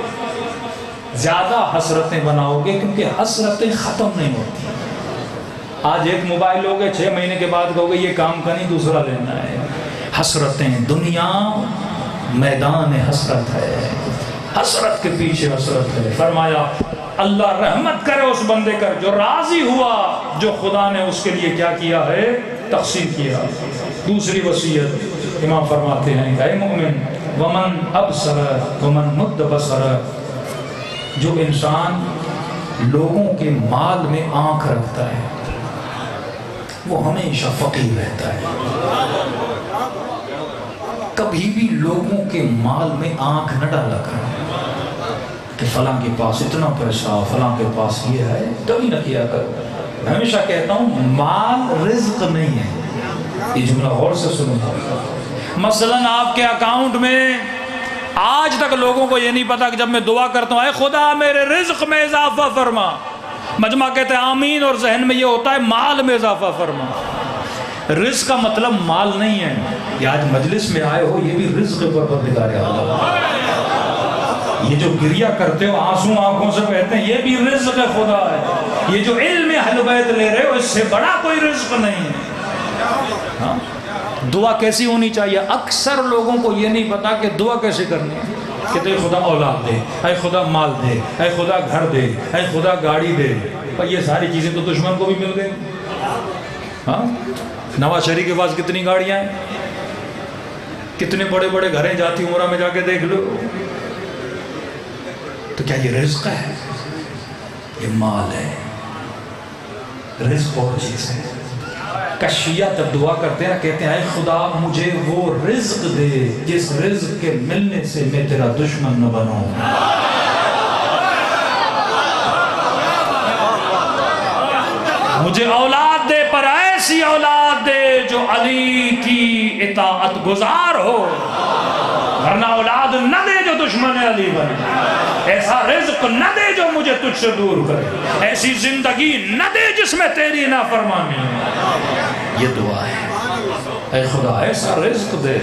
زیادہ حسرتیں بناؤ گے کیونکہ حسرتیں ختم نہیں ہوتی۔ آج ایک موبائل لوگے 6 مہینے کے بعد کہو گے یہ کام کا نہیں دوسرا لینا ہے۔ حسرتیں، دنیا میدان حسرت ہے، حسرت کے پیچھے حسرت ہے۔ فرمایا اللہ رحمت کرے اس بندے کر جو راضی ہوا، جو خدا نے اس کے لیے کیا کیا ہے، تقسیم کیا۔ دوسری وصیت امام فرماتے ہیں، اے مومن ومن ابصر ومن مد بصر، جو انسان لوگوں کے مال میں آنکھ رکھتا ہے وہ ہمیشہ فقیر رہتا ہے۔ کبھی بھی لوگوں کے مال میں آنکھ نہ ڈالا کرو کہ فلاں کے پاس اتنا پیسہ، فلاں کے پاس یہ ہے، کبھی نہ کیا کرو۔ میں ہمیشہ کہتا ہوں مال رزق نہیں ہے، یہ جملہ غور سے سنو۔ مثلاً آپ کے اکاؤنٹ میں آج تک لوگوں کو یہ نہیں پتا کہ جب میں دعا کرتا ہوں اے خدا میرے رزق میں اضافہ فرما، مجمع کہتے ہیں آمین، اور ذہن میں یہ ہوتا ہے مال میں اضافہ فرما۔ رزق کا مطلب مال نہیں ہے، یہ آج مجلس میں آئے ہو یہ بھی رزق پروردگار عالم ہے۔ یہ جو گریہ کرتے ہو، آنسو آنکھوں سے بہتے ہیں، یہ بھی رزق خدا ہے۔ یہ جو علم اہل بیت لے رہے ہو اس سے بڑا کوئی رزق نہیں ہے۔ ہاں دعا کیسی ہونی چاہیے؟ اکثر لوگوں کو یہ نہیں پتا کہ دعا کیسے کرنی ہے۔ کہتے ہیں خدا اولاد دے، اے خدا مال دے، اے خدا گھر دے، اے خدا گاڑی دے، پر یہ ساری چیزیں تو دشمن کو بھی مل گئی۔ ہاں نواز شریف کے پاس کتنی گاڑیاں ہیں، کتنے بڑے بڑے گھریں، جاتی عمرہ میں جا کے دیکھ لو۔ تو کیا یہ رزق ہے؟ یہ مال ہے۔ رزق اور چیز ہے۔ کشیہ جب دعا کرتے ہیں کہتے ہیں اے خدا مجھے وہ رزق دے جس رزق کے ملنے سے میں تیرا دشمن نہ بنوں۔ مجھے اولاد دے پر ایسی اولاد دے جو علی کی اطاعت گزار ہو، ورنہ اولاد نہ دے جو دشمن علی بنے، ایسا رزق نہ دے جو مجھے تجھ سے دور کرے، ایسی زندگی نہ دے جس میں تیری نافرمانی ہے۔ یہ دعا ہے، اے خدا ایسا رزق دے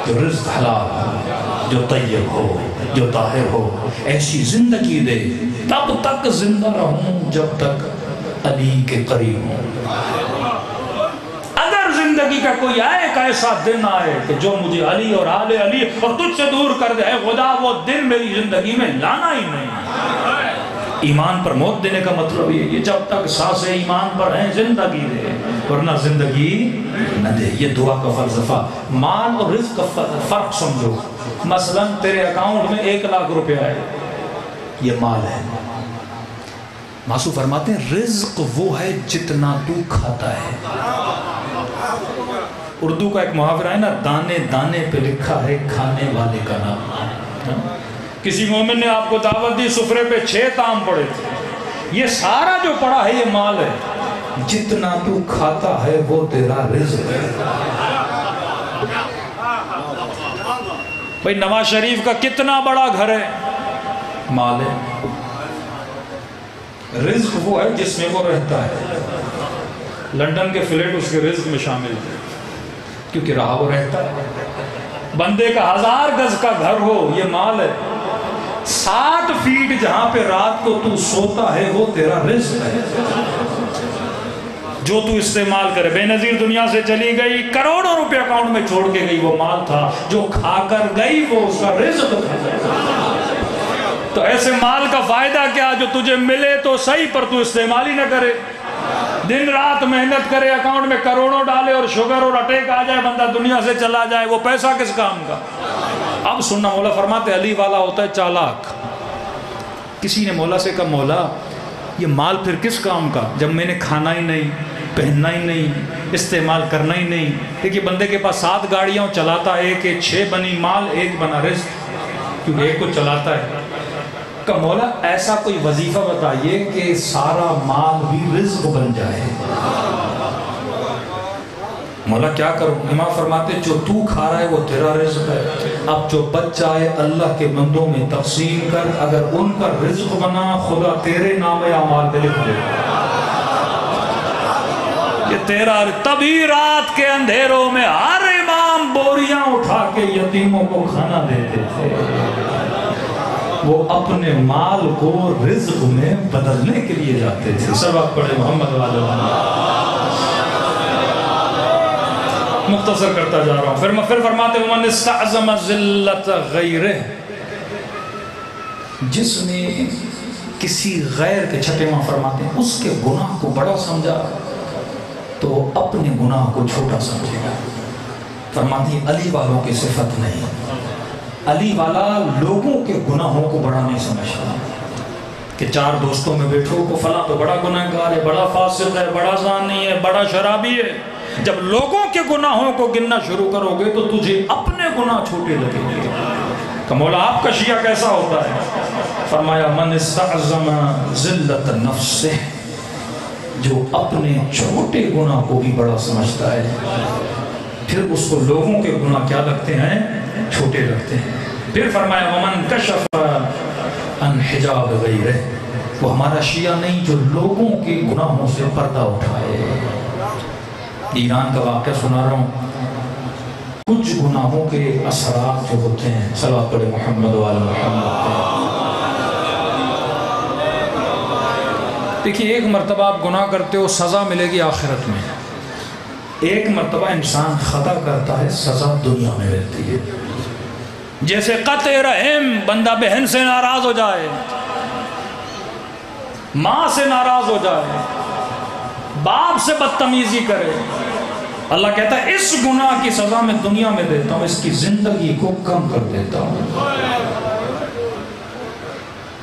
جو رزق حلال ہو، جو طیب ہو، جو طاہر ہو، ایسی زندگی دے تب تک زندہ رہوں جب تک علی کے قریب ہوں۔ اگر زندگی کا کوئی ایک ایسا دن آئے کہ جو مجھے علی اور آل علی اور تجھ سے دور کر دے، اے خدا وہ دن میری زندگی میں لانا ہی نہیں۔ ایمان پر موت دینے کا مطلب یہ جب تک سانسیں ایمان پر ہیں زندگی دے، ورنہ زندگی نہ دے۔ یہ دعا کا فلسفہ۔ مال اور رزق کا فرق سمجھو۔ مثلا تیرے اکاؤنٹ میں 1 لاکھ روپیہ ہے، یہ مال ہے۔ ماسو فرماتے ہیں رزق وہ ہے جتنا تو کھاتا ہے۔ اردو کا ایک محاورہ ہے نا، دانے دانے پہ لکھا ہے کھانے والے کا نام۔ کسی مومن نے آپ کو دعوت دی، سفرے پہ 6 طعام پڑے تھے، یہ سارا جو پڑا ہے یہ مال ہے، جتنا تو کھاتا ہے وہ تیرا رزق ہے۔ بھئی نواز شریف کا کتنا بڑا گھر ہے، مال ہے۔ رزق وہ ہے جس میں وہ رہتا ہے۔ لندن کے فلیٹ اس کے رزق میں شامل ہے کیونکہ رہا وہ رہتا ہے۔ بندے کا 1000 گز کا گھر ہو یہ مال ہے۔ 7 فیٹ جہاں پہ رات کو تو سوتا ہے وہ تیرا رزق ہے۔ جو تو استعمال کرے. بے نظیر دنیا سے چلی گئی, کروڑوں روپے اکاؤنٹ میں چھوڑ کے گئی, وہ مال تھا. جو کھا کر گئی وہ اس کا رزق تھا. تو ایسے مال کا فائدہ کیا جو تجھے ملے تو صحیح پر تو استعمال ہی نہ کرے. دن رات محنت کرے, اکاؤنٹ میں کروڑوں ڈالے اور شوگر اور اٹیک آ جائے, بندہ دنیا سے چلا جائے, وہ پیسہ کس کام کا. اب سننا, مولا فرماتے علی والا ہوتا ہے چالاک. کسی نے مولا سے کہا مولا یہ مال پھر کس کام کا جب میں نے کھانا ہی نہیں, پہننا ہی نہیں, استعمال کرنا ہی نہیں. دیکھیے بندے کے پاس 7 گاڑیاں چلاتا, ایک 6 بنی مال, ایک بنا رزق, کیونکہ ایک کو چلاتا ہے. کہ مولا ایسا کوئی وظیفہ بتائیے کہ سارا مال بھی رزق بن جائے. مولا کیا کروں؟ امام فرماتے جو تو کھا رہا ہے وہ تیرا رزق ہے, اب جو بچ جائے اللہ کے بندوں میں تقسیم کر, اگر ان کا رزق بنا خدا تیرے نام اعمال میں لکھ دے. یہ تیرا. تبھی رات کے اندھیروں میں ہر امام بوریاں اٹھا کے یتیموں کو کھانا دیتے تھے. وہ اپنے مال کو رزق میں بدلنے کے لیے جاتے تھے. سب آپ پڑھے محمد والے. مختصر کرتا جا رہا ہوں. پھر فرماتے ومن استعظم ذلت غیرہ, جس نے کسی غیر کے, چھٹے ماں فرماتے ہیں اس کے گناہ کو بڑا سمجھا تو اپنے گناہ کو چھوٹا سمجھے گا. فرماتی ہیں علی والوں کی صفت نہیں. علی والا لوگوں کے گناہوں کو بڑا نہیں سمجھتا کہ 4 دوستوں میں بیٹھو کو فلاں تو بڑا گناہگار ہے, بڑا فاسق ہے, بڑا زانی ہے, بڑا شرابی ہے. جب لوگوں کے گناہوں کو گننا شروع کرو گے تو تجھے اپنے گناہ چھوٹے لگیں گے. کہ مولا آپ کا شیعہ کیسا ہوتا ہے؟ فرمایا من استعظم ذلت نفسہ, جو اپنے چھوٹے گناہ کو بھی بڑا سمجھتا ہے پھر اس کو لوگوں کے گناہ کیا لگتے ہیں؟ چھوٹے لگتے ہیں. پھر فرمایا ومن کشف عن حجاب غیرہ, وہ ہمارا شیعہ نہیں جو لوگوں کے گناہوں سے پردہ اٹھائے. ایران کا واقعہ سنا رہا ہوں. کچھ گناہوں کے اثرات جو ہوتے ہیں, صلوات پڑھے محمد وعلی محمد. دیکھیے ایک مرتبہ آپ گناہ کرتے ہو, سزا ملے گی آخرت میں. ایک مرتبہ انسان خطا کرتا ہے, سزا دنیا میں ملتی ہے. جیسے قطع رحم, بندہ بہن سے ناراض ہو جائے, ماں سے ناراض ہو جائے, باپ سے بدتمیزی کرے, اللہ کہتا ہے اس گناہ کی سزا میں دنیا میں دیتا ہوں, اس کی زندگی کو کم کر دیتا ہوں.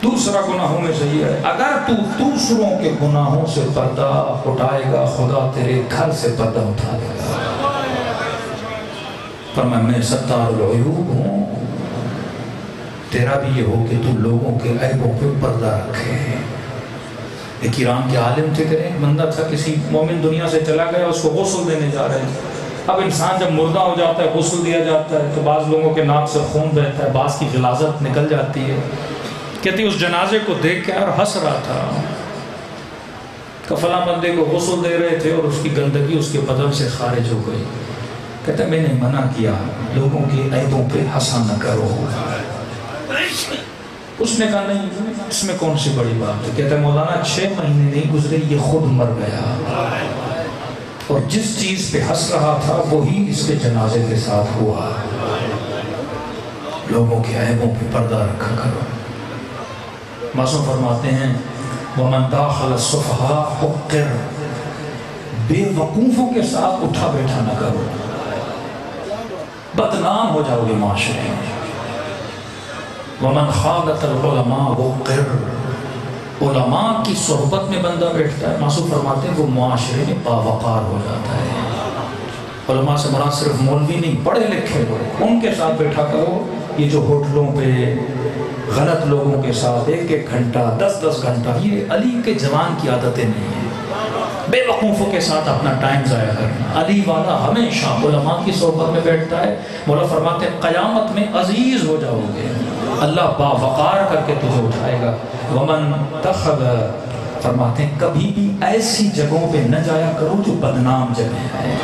دوسرا گناہوں میں سے یہ ہے, اگر تو دوسروں کے گناہوں سے پردہ اٹھائے گا خدا تیرے گھر سے پردہ اٹھا دے گا. فرمایا میں ستار العیوب ہوں, تیرا بھی یہ ہو کہ تو لوگوں کے عیبوں پہ پردہ رکھے. ایک ایران کے عالم تھے, بندہ تھا, کسی مومن دنیا سے چلا گیا, اس کو غسل دینے جا رہے ہیں. اب انسان جب مردہ ہو جاتا ہے غسل دیا جاتا ہے تو بعض لوگوں کے ناک سے خون بہتا ہے, بعض کی غلاظت نکل جاتی ہے. کہتی اس جنازے کو دیکھ کے اور ہنس رہا تھا کہ فلاں بندے کو غسل دے رہے تھے اور اس کی گندگی اس کے بدن سے خارج ہو گئی. کہتا میں نے منع کیا, لوگوں کے عیبوں پہ ہنسا نہ کرو. اس نے کہا نہیں اس میں کون سی بڑی بات ہے. کہتا ہے مولانا 6 مہینے نہیں گزرے یہ خود مر گیا اور جس چیز پہ ہنس رہا تھا وہی اس کے جنازے کے ساتھ ہوا. لوگوں کے عیبوں پہ پردہ رکھا کرو. معصوم فرماتے ہیں وَمَنْ دَاخَلَ الصُّفَحَاءَ حُقِّرَ, بے وقوفوں کے ساتھ اٹھا بیٹھا نہ کرو, بدنام ہو جاؤ گے معاشرے میں. وَمَنْ خَالَطَ الْعُلَمَاءَ وُقِّرَ, علماء کی صحبت میں بندہ بیٹھتا ہے, معصوم فرماتے ہیں وہ معاشرے میں باوقار ہو جاتا ہے. علماء سے مراد صرف مولوی نہیں, پڑھے لکھے لوگ, ان کے ساتھ بیٹھا کرو. یہ جو ہوٹلوں پہ غلط لوگوں کے ساتھ 1-1 گھنٹہ 10-10 گھنٹہ, یہ علی کے جوان کی عادتیں نہیں ہیں. بے وقوفوں کے ساتھ اپنا ٹائم ضائع کرنا. علی والا ہمیشہ علماء کی صحبت میں بیٹھتا ہے. مولا فرماتے ہیں قیامت میں عزیز ہو جاؤ گے, اللہ باوقار کر کے تجھے اٹھائے گا. ومن تخذ, فرماتے ہیں کبھی بھی ایسی جگہوں پہ نہ جایا کرو جو بدنام جگہ ہے.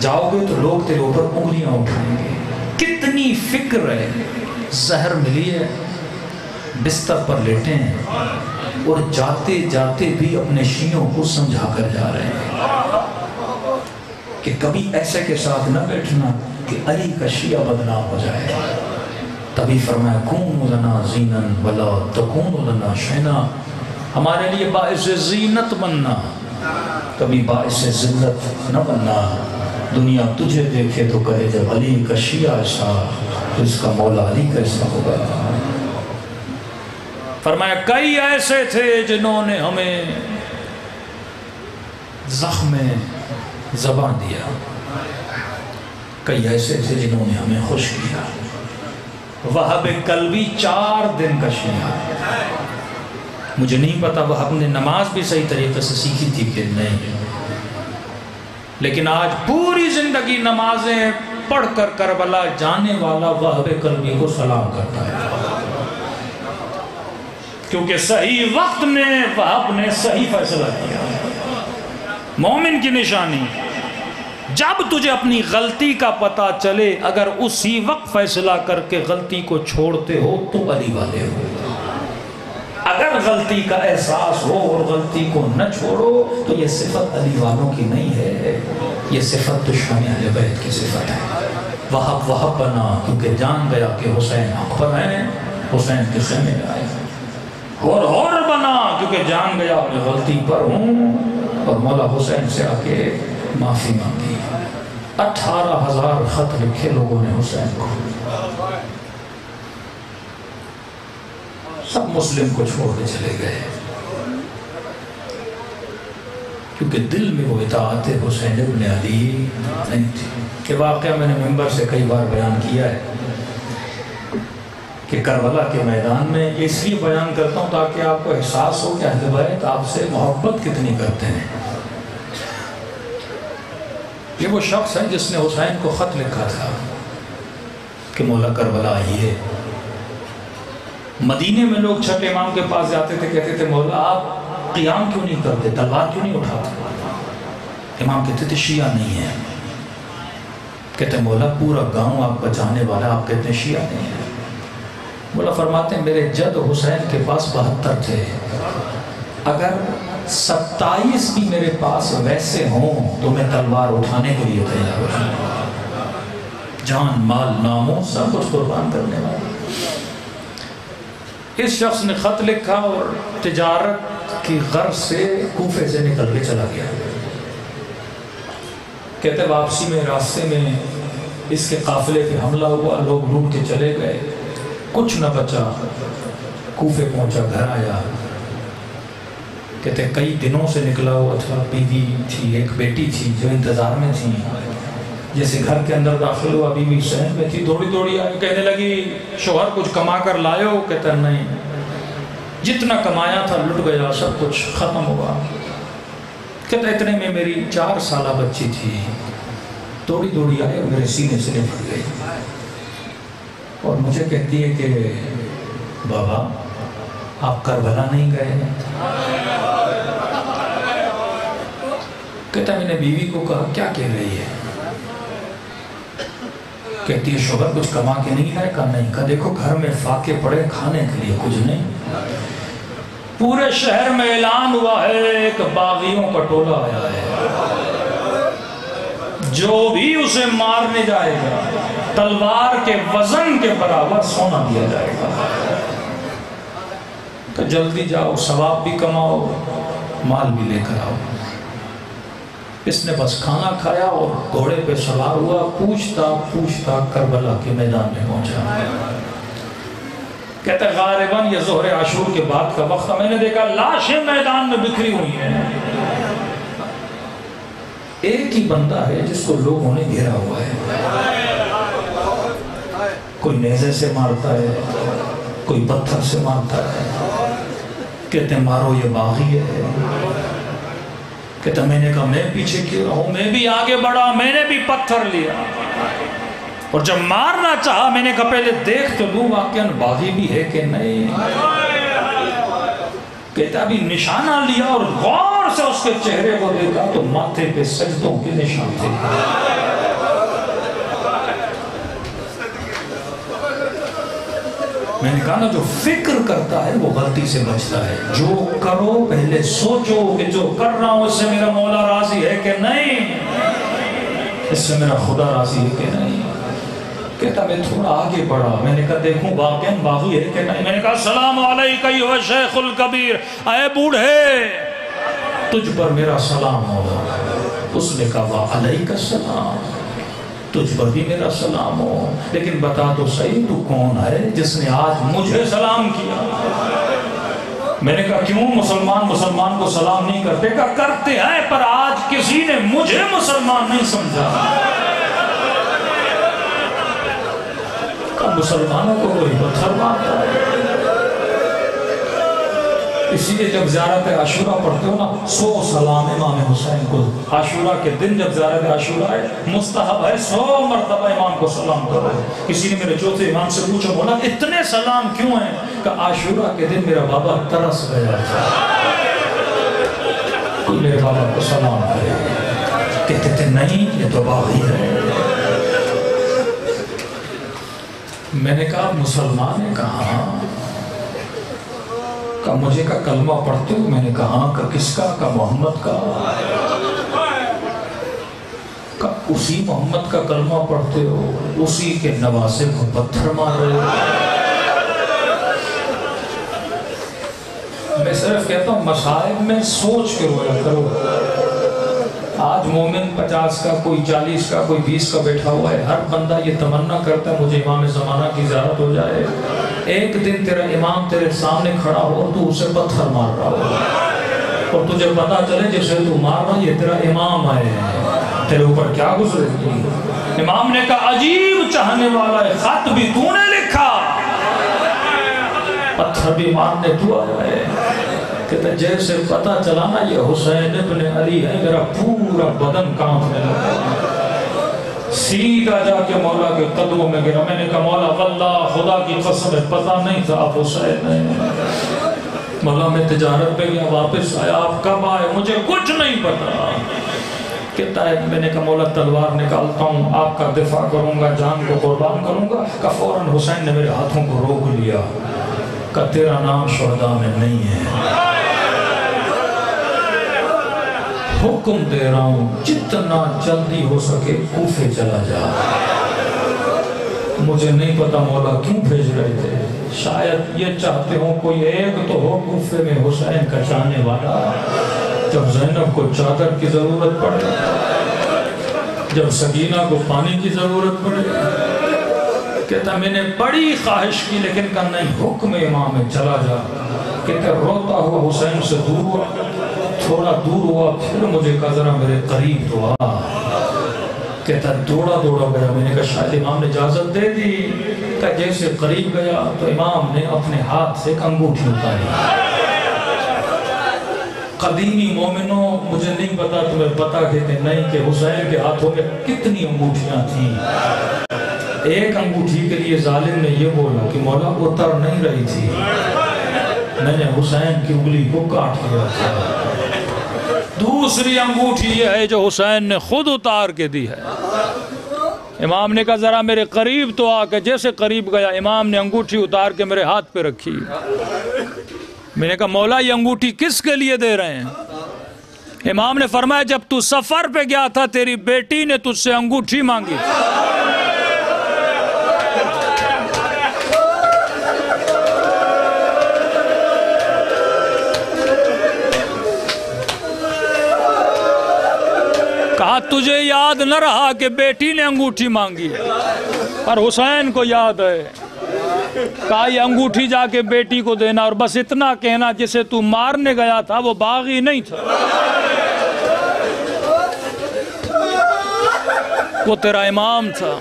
جاؤ گے تو لوگ تیرے اوپر انگلیاں اٹھائیں گے. کتنی فکر ہے, زہر ملی ہے, بستر پر لیٹے ہیں اور جاتے جاتے بھی اپنے شیعوں کو سمجھا کر جا رہے ہیں کہ کبھی ایسے کے ساتھ نہ بیٹھنا کہ علی کا شیعہ بدنام ہو جائے. تبھی فرمایا کونوا لنا زینا ولا تکونوا لنا شینا، ہمارے لیے باعث زینت بننا، کبھی باعث ذلت نہ بننا. دنیا تجھے دیکھے تو کہے جب علی کا شیعہ ایسا تو اس کا مولا علی کیسا ہوگا. فرمایا کئی ایسے تھے جنہوں نے ہمیں زخم زبان دیا، کئی ایسے تھے جنہوں نے ہمیں خوش کیا. وہب قلبی 4 دن کا شیعہ. مجھے نہیں پتا وہب نے نماز بھی صحیح طریقے سے سیکھی تھی کہ نہیں، لیکن آج پوری زندگی نمازیں پڑھ کر کربلا جانے والا وہب قلبی کو سلام کرتا ہے، کیونکہ صحیح وقت میں وہب نے صحیح فیصلہ کیا. مومن کی نشانی جب تجھے اپنی غلطی کا پتہ چلے، اگر اسی وقت فیصلہ کر کے غلطی کو چھوڑتے ہو تو علی والے ہو. اگر غلطی کا احساس ہو اور غلطی کو نہ چھوڑو تو یہ صفت علی والوں کی نہیں ہے، یہ صفت دشمن اہل بیت کی صفت ہے. وہب بنا کیونکہ جان گیا کہ حسین حق پر ہیں، حسین کے خیمے میں آئے. اور بنا کیونکہ جان گیا کہ غلطی پر ہوں، اور مولا حسین سے آ کے معافی مانگی. 18,000 خط لکھے لوگوں نے حسین کو. سب مسلم کو چھوڑ کے چلے گئے کیونکہ دل میں وہ اطاعت حسین ابن علی نہیں تھی. کہ واقعہ میں نے ممبر سے کئی بار بیان کیا ہے کہ کربلا کے میدان میں اس لیے بیان کرتا ہوں تاکہ آپ کو احساس ہو کہ اہل بیت آپ سے محبت کتنی کرتے ہیں. یہ وہ شخص ہے جس نے حسین کو خط لکھا تھا کہ مولا کربلا آئیے. مدینے میں لوگ چھٹے امام کے پاس جاتے تھے، کہتے تھے مولا آپ قیام کیوں نہیں کرتے، تلوار کیوں نہیں اٹھاتے؟ امام کہتے تھے شیعہ نہیں ہے. کہتے مولا پورا گاؤں آپ کا جانے والا، آپ کہتے ہیں شیعہ نہیں ہے. مولا فرماتے ہیں میرے جد حسین کے پاس 72 تھے، اگر 27 بھی میرے پاس ویسے ہوں تو میں تلوار اٹھانے کے لیے تیار ہوں. جان مال ناموں سب کچھ قربان کرنے والا. اس شخص نے خط لکھا اور تجارت کی غرض سے کوفے سے نکل کے چلا گیا. کہتے واپسی میں راستے میں اس کے قافلے پہ حملہ ہوا، لوگ لوٹ کے چلے گئے، کچھ نہ بچا. کوفے پہنچا، گھر آیا. کہتے کئی دنوں سے نکلا ہوا تھا، بیوی تھی، ایک بیٹی تھی جو انتظار میں تھی. جیسے گھر کے اندر داخل ہوا، بیوی صحن میں تھی، دوڑی دوڑی آئی، کہنے لگی شوہر کچھ کما کر لائے ہو؟ کہتا نہیں، جتنا کمایا تھا لٹ گیا، سب کچھ ختم ہوا. کہتا اتنے میں میری 4 سالہ بچی تھی، دوڑی دوڑی آئی اور میرے سینے سے لپٹ گئی اور مجھے کہتی ہے کہ بابا آپ کربلا نہیں گئے؟ کہتا میں نے بیوی کو کہا کیا کہہ رہی ہے؟ کہتی ہے شوہر کچھ کما کے نہیں لائے؟ کہا نہیں. کہا دیکھو گھر میں فاقے پڑے کھانے کے لیے کچھ نہیں. پورے شہر میں اعلان ہوا ہے ایک باغیوں کا ٹولہ آیا ہے، جو بھی اسے مارنے جائے گا تلوار کے وزن کے برابر سونا دیا جائے گا. کہ جلدی جاؤ، ثواب بھی کماؤ، مال بھی لے کر آؤ. اس نے بس کھانا کھایا اور گھوڑے پہ سوار ہوا، پوچھتا کربلا کے میدان میں پہنچا. کہتا ہے غالباً یہ ظہر عاشور کے بعد کا وقت، میں نے دیکھا لاشیں میدان میں بکھری ہوئی ہیں. ایک ہی بندہ ہے جس کو لوگوں نے گھیرا ہوا ہے. کوئی نیزے سے مارتا ہے، کوئی پتھر سے مارتا ہے. کہتے ہیں مارو یہ باغی ہے. کہتا میں نے کہا میں پیچھے کیوں رہوں، میں بھی آگے بڑھا، میں نے بھی پتھر لیا اور جب مارنا چاہا میں نے کہا پہلے دیکھ تو لوں واقعاً باغی بھی ہے کہ نہیں. کہتا ابھی نشانہ لیا اور غور سے اس کے چہرے کو دیکھا تو ماتھے پہ سجدوں کے نشان تھے. میں نے کہا نا جو فکر کرتا ہے وہ غلطی سے بچتا ہے. جو کرو پہلے سوچو کہ جو کر رہا ہوں اس سے میرا مولا راضی ہے کہ نہیں, اس سے میرا خدا راضی ہے کہ نہیں. کہتا میں تھوڑا آگے بڑھا, میں نے کہا دیکھوں واقعاً باغی ہے کہ نہیں. میں نے کہا السلام علیکہ ایھا شیخ الکبیر, اے بوڑھے تجھ پر میرا سلام ہو. اس نے کہا وعلیکہ السلام, تجھ پر بھی میرا سلام ہو, لیکن بتا تو صحیح تو کون ہے جس نے آج مجھے سلام کیا. میں نے کہا کیوں مسلمان کو سلام نہیں کرتے؟ کہا کرتے ہیں پر آج کسی نے مجھے مسلمان نہیں سمجھا. مسلمانوں کو کوئی پتھر مارتا ہے. اسی لیے جب زیارت عاشورہ پڑھتے ہو نا 100 سلام امام حسین کو. عاشورہ کے دن جب زیارت عاشورہ ہے مستحب ہے 100 مرتبہ امام کو سلام کرو. کسی نے میرے چوتھے امام سے پوچھا مولا اتنے سلام کیوں ہیں؟ کہ عاشورہ کے دن میرا بابا ترس گیا تھا, کوئی میرے بابا کو سلام کرے. کہتے تھے نہیں یہ تو باغی ہے. میں نے کہا مسلمان نے کہا کہ مجھے کا کلمہ پڑھتے ہو؟ میں نے کہا کہ کس کا؟ کہ محمد کا. کہ اسی محمد کا کلمہ پڑھتے ہو, اسی کے نواسے کو پتھر مار رہے ہو. میں صرف کہتا ہوں مصائب میں سوچ کے رویا کرو. آج مومن 50 کا, کوئی 40 کا, کوئی 20 کا بیٹھا ہوا ہے. ہر بندہ یہ تمنا کرتا ہے مجھے امام زمانہ کی زیارت ہو جائے. ایک دن تیرا امام تیرے سامنے کھڑا ہو, تو اسے پتھر مار رہا ہو, اور تجھے پتا چلے جسے تو مار رہا یہ تیرا امام آئے ہیں, تیرے اوپر کیا گزرے گی؟ امام نے کہا عجیب چاہنے والا ہے, خط بھی تو نے لکھا, پتھر بھی مارنے تو آیا ہے. کہتا جیسے پتا چلا نا یہ حسین ابن علی ہے, میرا پورا بدن کانپنے لگا. سیدھا جا کے مولا کے قدموں میں گرا. میں نے کہا مولا واللہ خدا کی قسم ہے پتہ نہیں تھا آپ حسین ہیں. مولا میں تجارت پہ گیا, واپس آیا, آپ کب آئے؟ مجھے کچھ نہیں پتا. کہتا ہے میں نے کہا مولا تلوار نکالتا ہوں, آپ کا دفاع کروں گا, جان کو قربان کروں گا. کہ فوراً حسین نے میرے ہاتھوں کو روک لیا. کہ تیرا نام شہداء میں نہیں ہے. حکم دے رہا ہوں جتنا جلدی ہو سکے کوفے چلا جا. مجھے نہیں پتا مولا کیوں بھیج رہے تھے, شاید یہ چاہتے ہوں کوئی ایک تو ہو کوفے میں حسین کا چاہنے والا. جب زینب کو چادر کی ضرورت پڑے, جب سکینہ کو پانی کی ضرورت پڑے, کہتا میں نے بڑی خواہش کی لیکن کہا نہیں, حکم امام ہے چلا جا. کہتا روتا ہوا حسین سے دور ہوا, تھوڑا دور ہوا, پھر مجھے کہا ذرا میرے قریب تو آ. کہتا دوڑا گیا. میں نے کہا شاید امام نے اجازت دے دی. کہ جیسے قریب گیا تو امام نے اپنے ہاتھ سے ایک انگوٹھی اتاری. قدیمی مومنوں مجھے نہیں پتا, تمہیں پتا کہتے نہیں کہ حسین کے ہاتھوں میں کتنی انگوٹھیاں تھیں. ایک انگوٹھی کے لیے ظالم نے یہ بولا کہ مولا اتر نہیں رہی تھی, میں نے حسین کی انگلی کو کاٹ لیا تھا. دوسری انگوٹھی یہ ہے جو حسین نے خود اتار کے دی ہے. امام نے کہا ذرا میرے قریب تو آ کے. جیسے قریب گیا امام نے انگوٹھی اتار کے میرے ہاتھ پہ رکھی. میں نے کہا مولا یہ انگوٹھی کس کے لیے دے رہے ہیں؟ امام نے فرمایا جب تو سفر پہ گیا تھا تیری بیٹی نے تجھ سے انگوٹھی مانگی تھی. کہا تجھے یاد نہ رہا کہ بیٹی نے انگوٹھی مانگی ہے, اور حسین کو یاد ہے. کہا یہ انگوٹھی جا کے بیٹی کو دینا, اور بس اتنا کہنا جسے تو مارنے گیا تھا وہ باغی نہیں تھا, وہ تیرا امام تھا.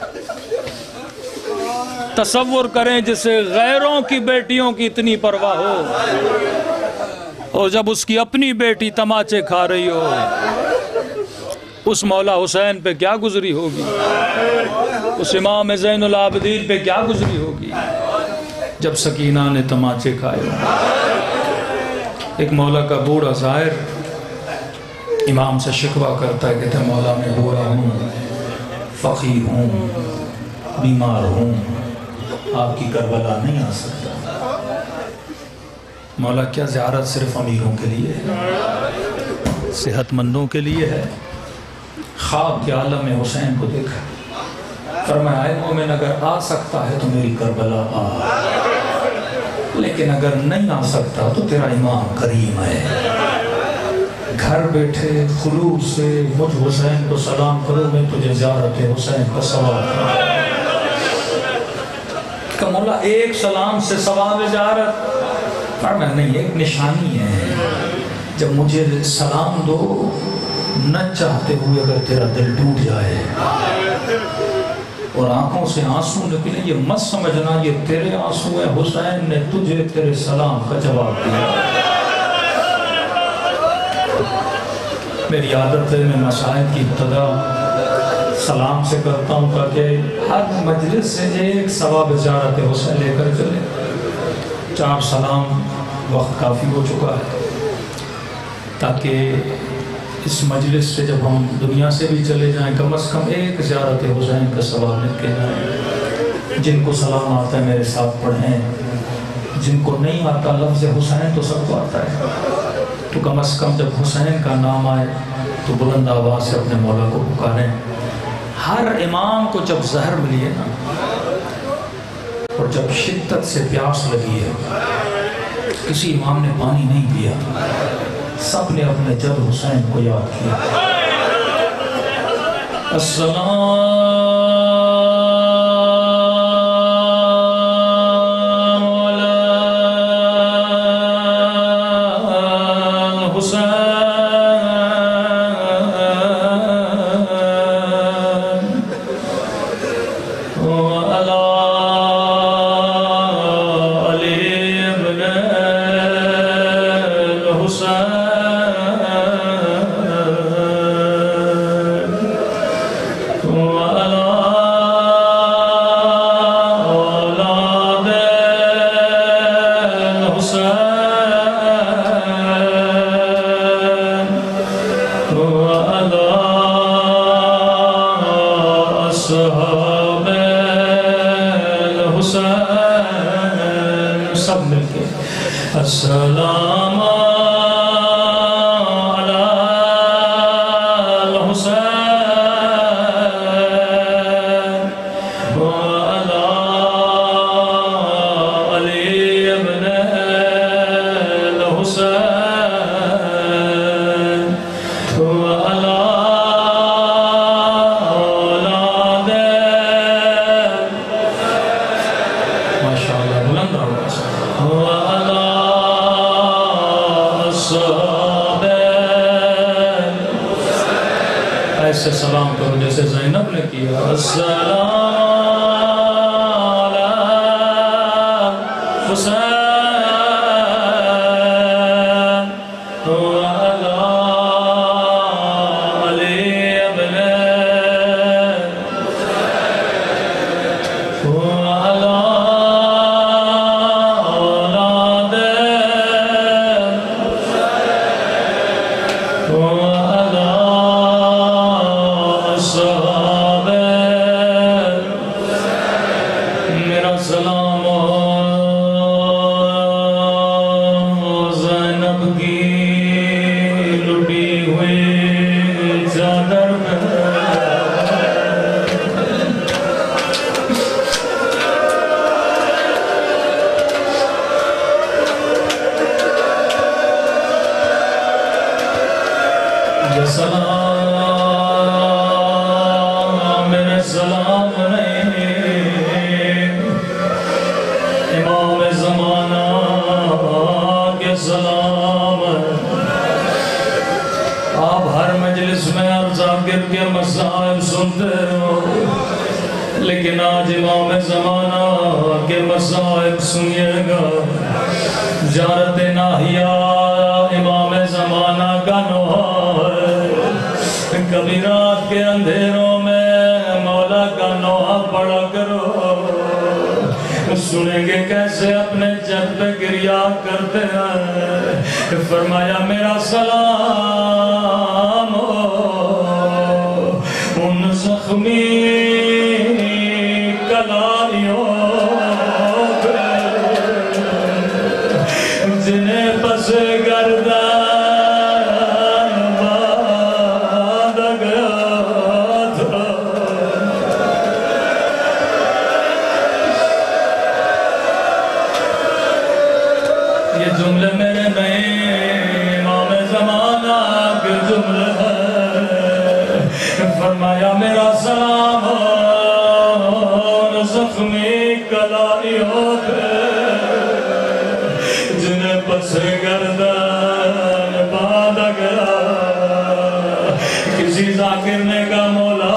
تصور کریں جسے غیروں کی بیٹیوں کی اتنی پرواہ ہو, اور جب اس کی اپنی بیٹی تماچے کھا رہی ہو, اس مولا حسین پہ کیا گزری ہوگی, اس امام زین العابدین پہ کیا گزری ہوگی جب سکینہ نے تماچے کھائے. ایک مولا کا بوڑھا ظاہر امام سے شکوہ کرتا ہے, کہتا ہے مولا میں بوڑھا ہوں, فقیر ہوں, بیمار ہوں, آپ کی کربلا نہیں آ سکتا۔ مولا کیا زیارت صرف امیروں کے لیے ہے؟ صحت مندوں کے لیے ہے؟ خواب کے عالم میں حسین کو دیکھا، فرمایا اے مومن اگر آ سکتا ہے تو میری کربلا آ، لیکن اگر نہیں آ سکتا تو تیرا امام کریم ہے، گھر بیٹھے خلوص سے مجھ حسین کو سلام کرو، میں تجھے زیارت حسین کا ثواب کروں۔ کہ مولا ایک سلام سے ثواب زیارت؟ فرمایا نہیں، ایک نشانی ہے، جب مجھے سلام دو نہ چاہتے ہوئے اگر تیرا دل ٹوٹ جائے اور آنکھوں سے آنسو نکلے، یہ مت سمجھنا یہ تیرے آنسو ہیں، حسین نے تجھے تیرے سلام کا جواب دیا۔ میری عادت ہے میں مسائل کی ابتدا سلام سے کرتا ہوں تاکہ ہر مجلس سے ایک ثواب زیارت حسین لے کر چلے۔ 4 سلام وقت کافی ہو چکا ہے، تاکہ اس مجلس سے جب ہم دنیا سے بھی چلے جائیں کم از کم ایک زیارت حسین کا ثواب مل کے جائیں۔ جن کو سلام آتا ہے میرے ساتھ پڑھیں، جن کو نہیں آتا لفظ حسین تو سب کو آتا ہے، تو کم از کم جب حسین کا نام آئے تو بلند آواز سے اپنے مولا کو پکاریں۔ ہر امام کو جب زہر ملی ہے نا اور جب شدت سے پیاس لگی ہے، کسی امام نے پانی نہیں پیا، سب نے اپنے جد حسین کو یاد کیا۔ السلام سب مل کے السلام علی الحسین وعلی علی ابن الحسین وعلی اولاد ماشاءاللہ بلند آواز وعلی اصحاب ایسے سلام کرو جیسے زینب نے کیا السلام علی حسین وعلی علی ابن وعلی اولاد وعلی اصحاب میرا سلام زینب کی لٹی ہوئی چادر میں یہ سلام میرے سلام نہیں، امام زمانہ کے سلام آپ ہر مجلس میں ہر ذاکر کے مسائل سنتے ہو، لیکن آج امام زمانہ کے مسائل سنیے گا۔ زیارت ناہیہ امام زمانہ کا نوحہ ہے، کبھی رات کے اندھیروں میں مولا کا نوحہ پڑھا کرو، سنیں گے کیسے اپنے جد پہ گریہ کرتے ہیں۔ فرمایا میرا سلام ہو ان زخمی کلاریوں زخمی کلائیوں پہ جنہیں پس گردن باندھا گیا کسی ذاکر نے کہا مولا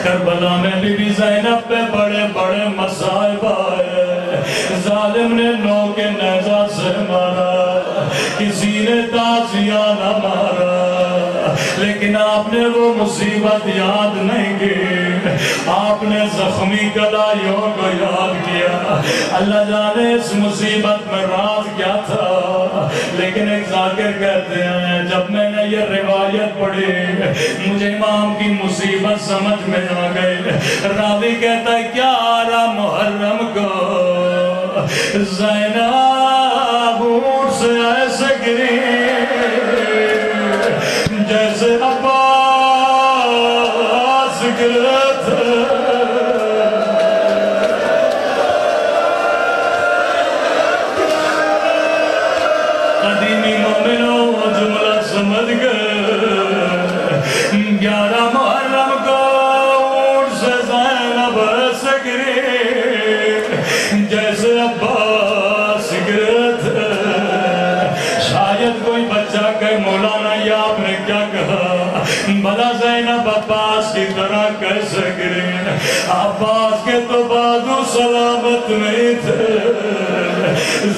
کربلا میں بی بی زینب پہ بڑے بڑے مصائب آئے ظالم نے نوک نیزہ سے مارا کسی نے تازیہ نہ مارا لیکن آپ نے وہ مصیبت یاد نہیں کی آپ نے زخمی کلائیوں کو یاد کیا اللہ جانے اس مصیبت میں راز کیا تھا لیکن ایک ذاکر کہتے ہیں جب میں نے یہ روایت پڑھی مجھے امام کی مصیبت سمجھ میں آ گئی راوی کہتا ہے 11 محرم کو زینب اونٹ سے ایسے گری جیسے عباس گرے تھے قدیمی مومنوں جملہ سمجھ گئے 11 محرم کو اونٹ سے زینب ایسے گری جیسے عباس گرے تھے شاید کوئی بچہ کہے مولانا یہ آپ نے کیا کہا بھلا زینب عباس کی طرح کیسے گرے عباس کے تو بازو سلامت نہیں تھے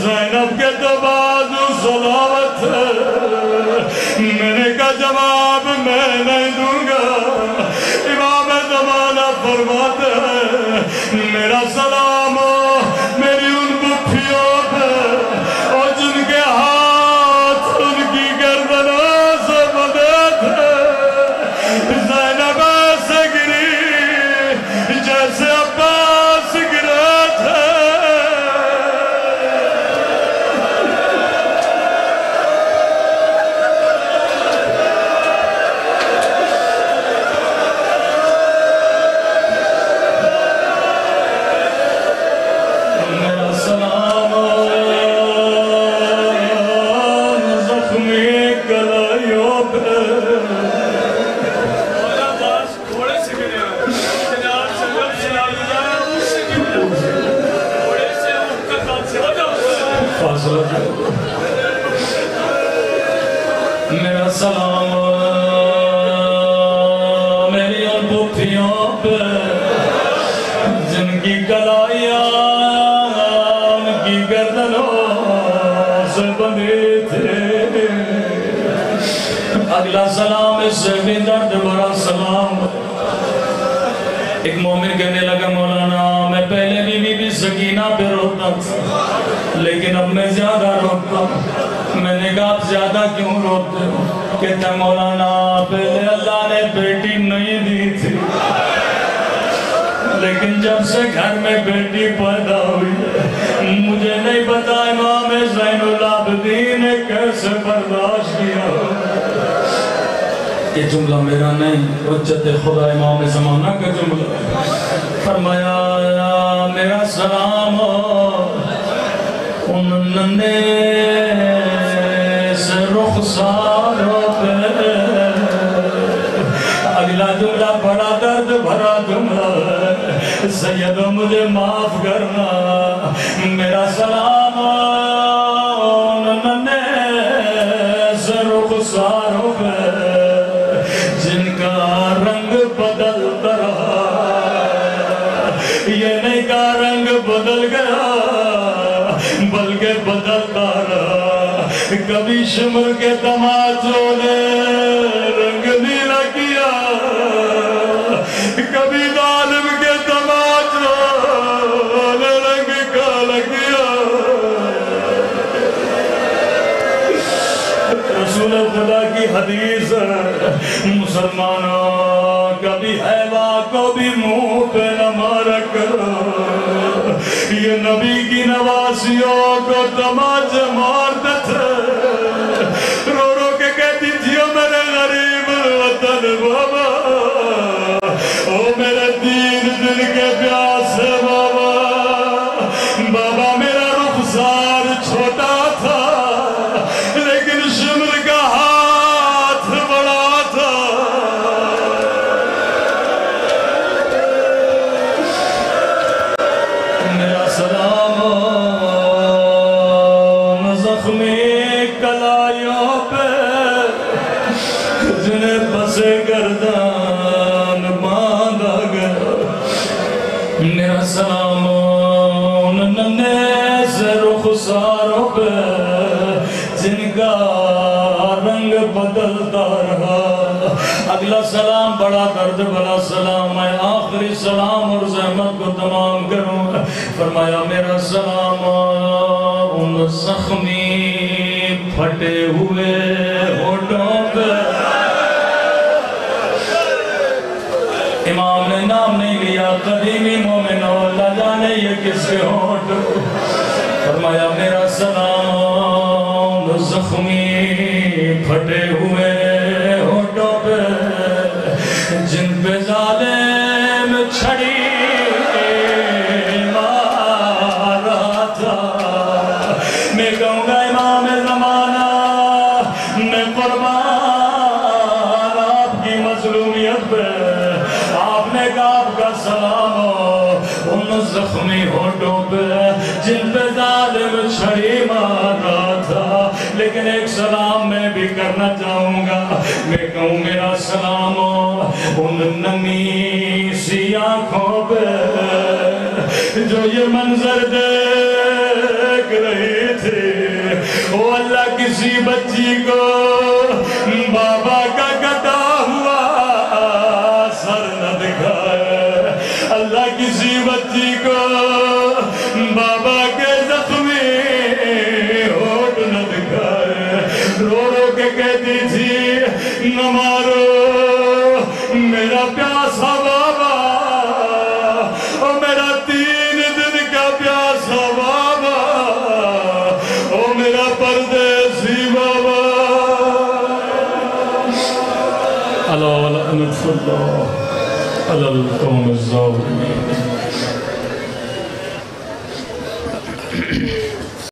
زینب کے تو بازو سلامت تھے میں نے کہا جواب میں نہیں دوں گا امام زمانہ فرماتے ہیں میرا سلام ہو میری ان بھیوں پہ اور جن کے ہاتھ ان کی گردنوں سے بندھے تھے زینب ایسے گری جیسے عباس گرے تھے میرا سلام زخمی کلائیوں پہ میرا سلام میری ان بھوپیوں پہ جن کی کلائیاں ان کی گردنوں سے بندھی تھے اگلا سلام اس سے بھی درد بھرا سلام ایک مومن کہنے لگا مولانا میں پہلے بھی بی بی سکینہ پہ روتا تھا لیکن اب میں زیادہ روتا ہوں میں نے کہا آپ زیادہ کیوں روتے ہو کہتا مولانا پہلے اللہ نے بیٹی نہیں دی تھی لیکن جب سے گھر میں بیٹی پیدا ہوئی مجھے نہیں پتا امام زین العابدین نے کیسے برداشت کیا یہ جملہ میرا نہیں حجت خدا امام زمانہ کا جملہ فرمایا میرا سلام ان ننے سے رخساروں پہ اگلا جملہ بڑا درد بھرا جملہ سیدو مجھے معاف کرنا میرا سلام ان ننے سے رخساروں پہ جن کا رنگ بدلتا رہا یہ نہیں کا رنگ بدل گیا بلکہ بدلتا رہا کبھی شمر کے تماچوں نے رنگ نیلا کیا کبھی ظالم کے تماچوں نے رنگ کالا کیا رسول خدا کی حدیث مسلمانوں کبھی حیوہ کو بھی منہ پہ نہ مارا کرو یہ نبی کی نواسیوں کو تماچے مارتے تھے رو رو کے کہتی تھی او میرے غریب وطن بابا او میرے دین دل کے پیاسے بابا بابا میرا رخسار چھوٹا تھا لیکن شمر کا ہاتھ بڑا تھا سے گردان باندھا گیا میرا سلام ان ننے سے رخساروں پہ جن کا رنگ بدلتا رہا اگلا سلام بڑا درد بھرا سلام ہے آخری سلام اور زحمت کو تمام کروں فرمایا میرا سلام ان زخمی پھٹے ہوئے ہونٹوں پہ امام نے نام نہیں لیا قدیمی مومن اللہ جانے یہ کس کے ہونٹ فرمایا میرا سلام زخمی پھٹے ہوئے ہونٹوں پہ جن پہ ظالم چھڑی مارا تھا میں کہوں گا امام زمانہ میں قربان آپ کی مظلومیت پہ آپ نے کہا آپ کا سلام ان زخمی ہونٹوں پہ جن پہ ظالم چھڑی مارا تھا لیکن ایک سلام میں بھی کرنا چاہوں گا میں کہوں میرا سلام ان نمی سی آنکھوں پہ جو یہ منظر دیکھ رہی تھی وہ اللہ کسی بچی کو بابا کا کٹا ہوا سر نہ دکھائے اللہ کسی بچی کو بابا کے زخمی ہونٹ نہ دکھائے رو رو کے کہتی تھی نہ مارو میرا پیاسا بابا او میرا 3 دن کا پیاسا بابا او میرا پردیسی بابا اللہ ولعنت اللہ علی القوم الظالمین